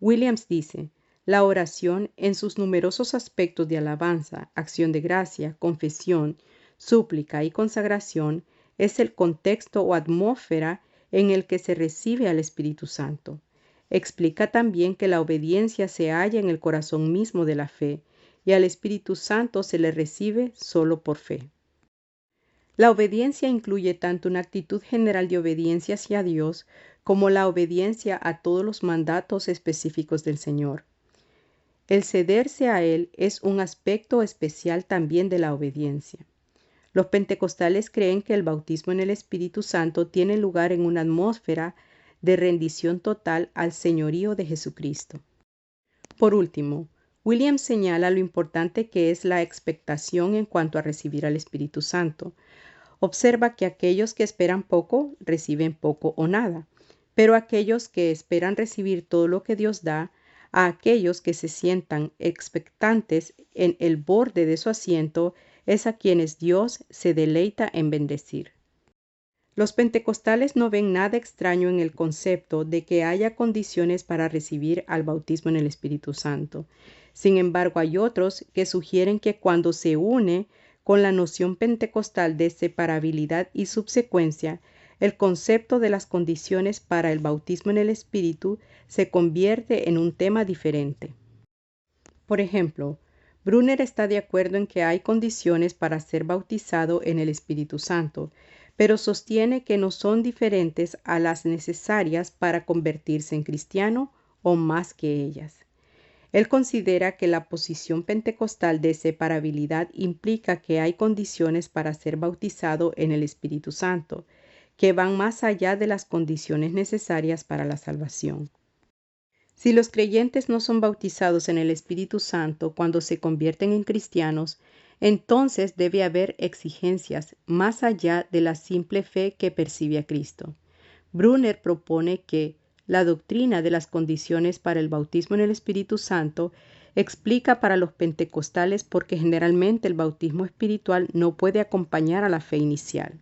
Williams dice, La oración, en sus numerosos aspectos de alabanza, acción de gracia, confesión, súplica y consagración, es el contexto o atmósfera en el que se recibe al Espíritu Santo. Explica también que la obediencia se halla en el corazón mismo de la fe, y al Espíritu Santo se le recibe solo por fe. La obediencia incluye tanto una actitud general de obediencia hacia Dios como la obediencia a todos los mandatos específicos del Señor. El cederse a Él es un aspecto especial también de la obediencia. Los pentecostales creen que el bautismo en el Espíritu Santo tiene lugar en una atmósfera de rendición total al señorío de Jesucristo. Por último, Williams señala lo importante que es la expectación en cuanto a recibir al Espíritu Santo. Observa que aquellos que esperan poco, reciben poco o nada, pero aquellos que esperan recibir todo lo que Dios da, a aquellos que se sientan expectantes en el borde de su asiento, es a quienes Dios se deleita en bendecir. Los pentecostales no ven nada extraño en el concepto de que haya condiciones para recibir al bautismo en el Espíritu Santo. Sin embargo, hay otros que sugieren que cuando se une con la noción pentecostal de separabilidad y subsecuencia, el concepto de las condiciones para el bautismo en el Espíritu se convierte en un tema diferente. Por ejemplo, Brunner está de acuerdo en que hay condiciones para ser bautizado en el Espíritu Santo, pero sostiene que no son diferentes a las necesarias para convertirse en cristiano o más que ellas. Él considera que la posición pentecostal de separabilidad implica que hay condiciones para ser bautizado en el Espíritu Santo, que van más allá de las condiciones necesarias para la salvación. Si los creyentes no son bautizados en el Espíritu Santo cuando se convierten en cristianos, entonces debe haber exigencias más allá de la simple fe que percibe a Cristo. Brunner propone que la doctrina de las condiciones para el bautismo en el Espíritu Santo explica para los pentecostales por qué generalmente el bautismo espiritual no puede acompañar a la fe inicial.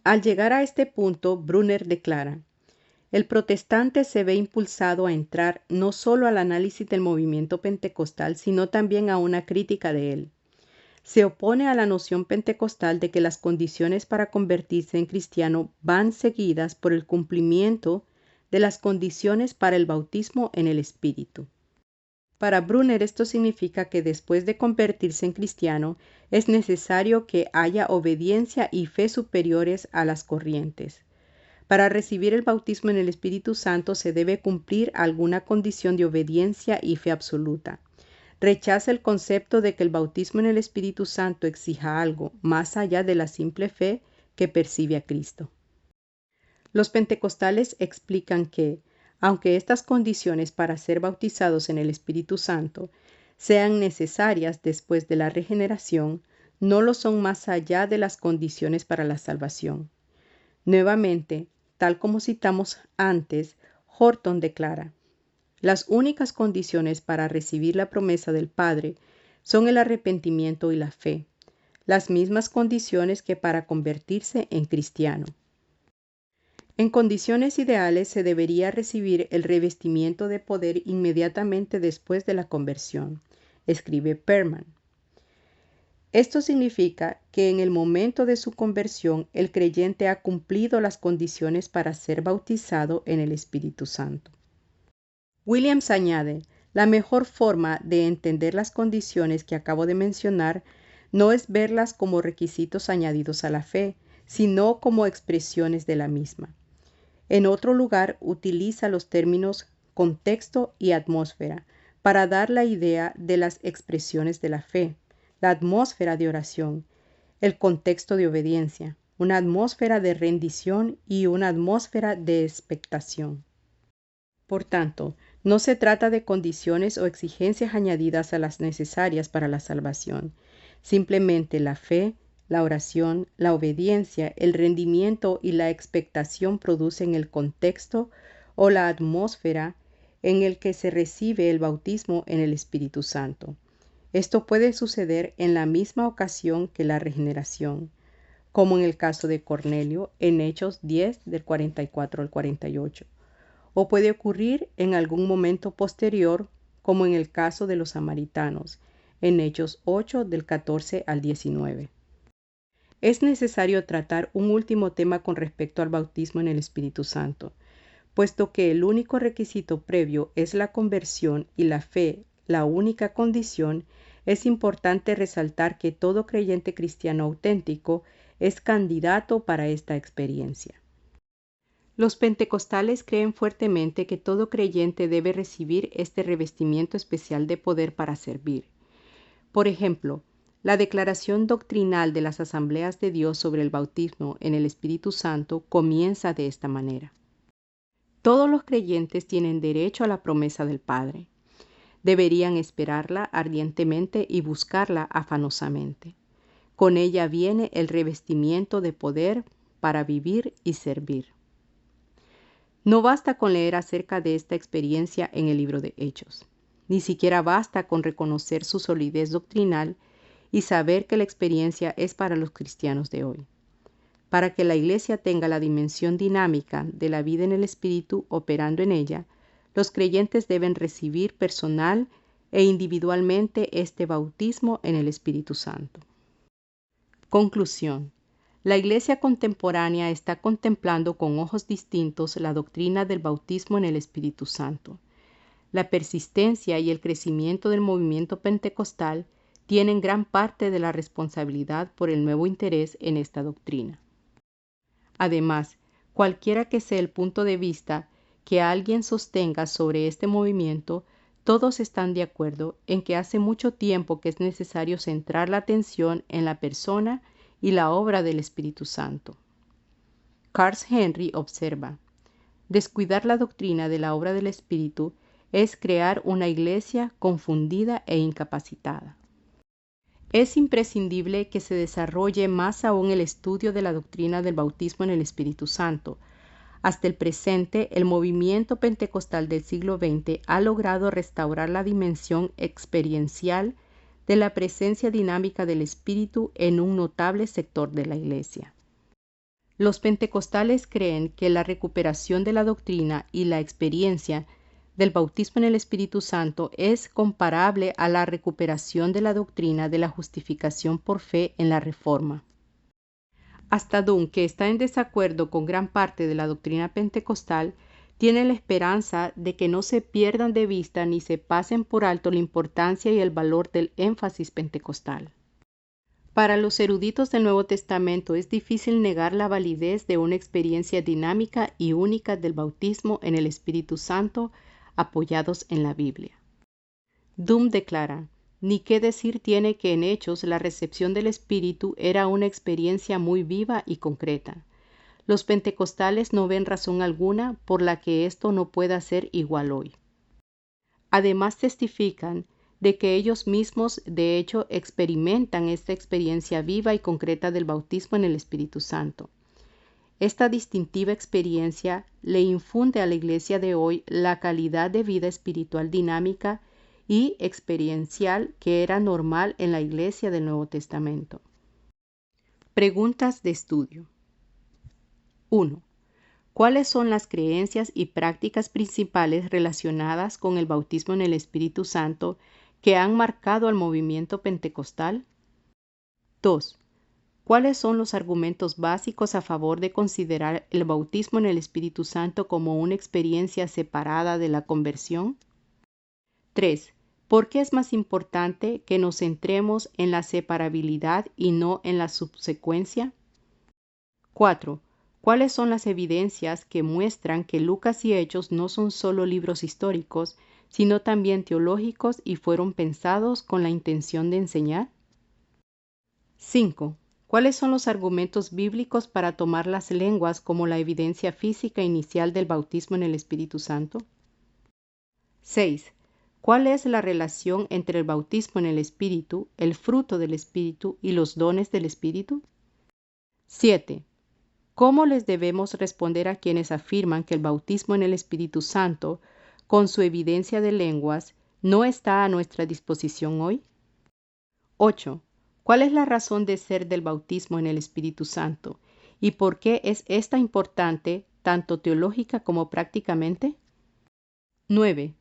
Al llegar a este punto, Brunner declara: el protestante se ve impulsado a entrar no solo al análisis del movimiento pentecostal, sino también a una crítica de él. Se opone a la noción pentecostal de que las condiciones para convertirse en cristiano van seguidas por el cumplimiento de las condiciones para el bautismo en el Espíritu. Para Brunner, esto significa que después de convertirse en cristiano, es necesario que haya obediencia y fe superiores a las corrientes. Para recibir el bautismo en el Espíritu Santo se debe cumplir alguna condición de obediencia y fe absoluta. Rechaza el concepto de que el bautismo en el Espíritu Santo exija algo más allá de la simple fe que percibe a Cristo. Los pentecostales explican que, aunque estas condiciones para ser bautizados en el Espíritu Santo sean necesarias después de la regeneración, no lo son más allá de las condiciones para la salvación. Nuevamente, tal como citamos antes, Horton declara: las únicas condiciones para recibir la promesa del Padre son el arrepentimiento y la fe, las mismas condiciones que para convertirse en cristiano. En condiciones ideales se debería recibir el revestimiento de poder inmediatamente después de la conversión, escribe Perman. Esto significa que en el momento de su conversión el creyente ha cumplido las condiciones para ser bautizado en el Espíritu Santo. Williams añade: la mejor forma de entender las condiciones que acabo de mencionar no es verlas como requisitos añadidos a la fe, sino como expresiones de la misma. En otro lugar utiliza los términos contexto y atmósfera para dar la idea de las expresiones de la fe, la atmósfera de oración, el contexto de obediencia, una atmósfera de rendición y una atmósfera de expectación. Por tanto, no se trata de condiciones o exigencias añadidas a las necesarias para la salvación. Simplemente la fe, la oración, la obediencia, el rendimiento y la expectación producen el contexto o la atmósfera en el que se recibe el bautismo en el Espíritu Santo. Esto puede suceder en la misma ocasión que la regeneración, como en el caso de Cornelio en Hechos 10 del 44 al 48, o puede ocurrir en algún momento posterior, como en el caso de los samaritanos, en Hechos 8 del 14 al 19. Es necesario tratar un último tema con respecto al bautismo en el Espíritu Santo, puesto que el único requisito previo es la conversión y la fe, la única condición. Es importante resaltar que todo creyente cristiano auténtico es candidato para esta experiencia. Los pentecostales creen fuertemente que todo creyente debe recibir este revestimiento especial de poder para servir. Por ejemplo, la declaración doctrinal de las Asambleas de Dios sobre el bautismo en el Espíritu Santo comienza de esta manera. Todos los creyentes tienen derecho a la promesa del Padre. Deberían esperarla ardientemente y buscarla afanosamente. Con ella viene el revestimiento de poder para vivir y servir. No basta con leer acerca de esta experiencia en el libro de Hechos. Ni siquiera basta con reconocer su solidez doctrinal y saber que la experiencia es para los cristianos de hoy. Para que la Iglesia tenga la dimensión dinámica de la vida en el Espíritu operando en ella, los creyentes deben recibir personal e individualmente este bautismo en el Espíritu Santo. Conclusión. La Iglesia contemporánea está contemplando con ojos distintos la doctrina del bautismo en el Espíritu Santo. La persistencia y el crecimiento del movimiento pentecostal tienen gran parte de la responsabilidad por el nuevo interés en esta doctrina. Además, cualquiera que sea el punto de vista que alguien sostenga sobre este movimiento, todos están de acuerdo en que hace mucho tiempo que es necesario centrar la atención en la persona y la obra del Espíritu Santo. Carl Henry observa: descuidar la doctrina de la obra del Espíritu es crear una iglesia confundida e incapacitada. Es imprescindible que se desarrolle más aún el estudio de la doctrina del bautismo en el Espíritu Santo. Hasta el presente, el movimiento pentecostal del siglo XX ha logrado restaurar la dimensión experiencial de la presencia dinámica del Espíritu en un notable sector de la Iglesia. Los pentecostales creen que la recuperación de la doctrina y la experiencia del bautismo en el Espíritu Santo es comparable a la recuperación de la doctrina de la justificación por fe en la Reforma. Hasta Dunn, que está en desacuerdo con gran parte de la doctrina pentecostal, tiene la esperanza de que no se pierdan de vista ni se pasen por alto la importancia y el valor del énfasis pentecostal. Para los eruditos del Nuevo Testamento es difícil negar la validez de una experiencia dinámica y única del bautismo en el Espíritu Santo apoyados en la Biblia. Dunn declara: ni qué decir tiene que en Hechos la recepción del Espíritu era una experiencia muy viva y concreta. Los pentecostales no ven razón alguna por la que esto no pueda ser igual hoy. Además testifican de que ellos mismos de hecho experimentan esta experiencia viva y concreta del bautismo en el Espíritu Santo. Esta distintiva experiencia le infunde a la Iglesia de hoy la calidad de vida espiritual dinámica y experiencial que era normal en la Iglesia del Nuevo Testamento. Preguntas de estudio. 1. ¿Cuáles son las creencias y prácticas principales relacionadas con el bautismo en el Espíritu Santo que han marcado al movimiento pentecostal? 2. ¿Cuáles son los argumentos básicos a favor de considerar el bautismo en el Espíritu Santo como una experiencia separada de la conversión? 3. ¿Por qué es más importante que nos centremos en la separabilidad y no en la subsecuencia? 4. ¿Cuáles son las evidencias que muestran que Lucas y Hechos no son solo libros históricos, sino también teológicos y fueron pensados con la intención de enseñar? 5. ¿Cuáles son los argumentos bíblicos para tomar las lenguas como la evidencia física inicial del bautismo en el Espíritu Santo? 6. ¿Cuál es la relación entre el bautismo en el Espíritu, el fruto del Espíritu y los dones del Espíritu? 7. ¿Cómo les debemos responder a quienes afirman que el bautismo en el Espíritu Santo, con su evidencia de lenguas, no está a nuestra disposición hoy? 8. ¿Cuál es la razón de ser del bautismo en el Espíritu Santo y por qué es esta importante tanto teológica como prácticamente? 9.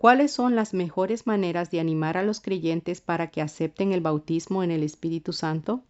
¿Cuáles son las mejores maneras de animar a los creyentes para que acepten el bautismo en el Espíritu Santo?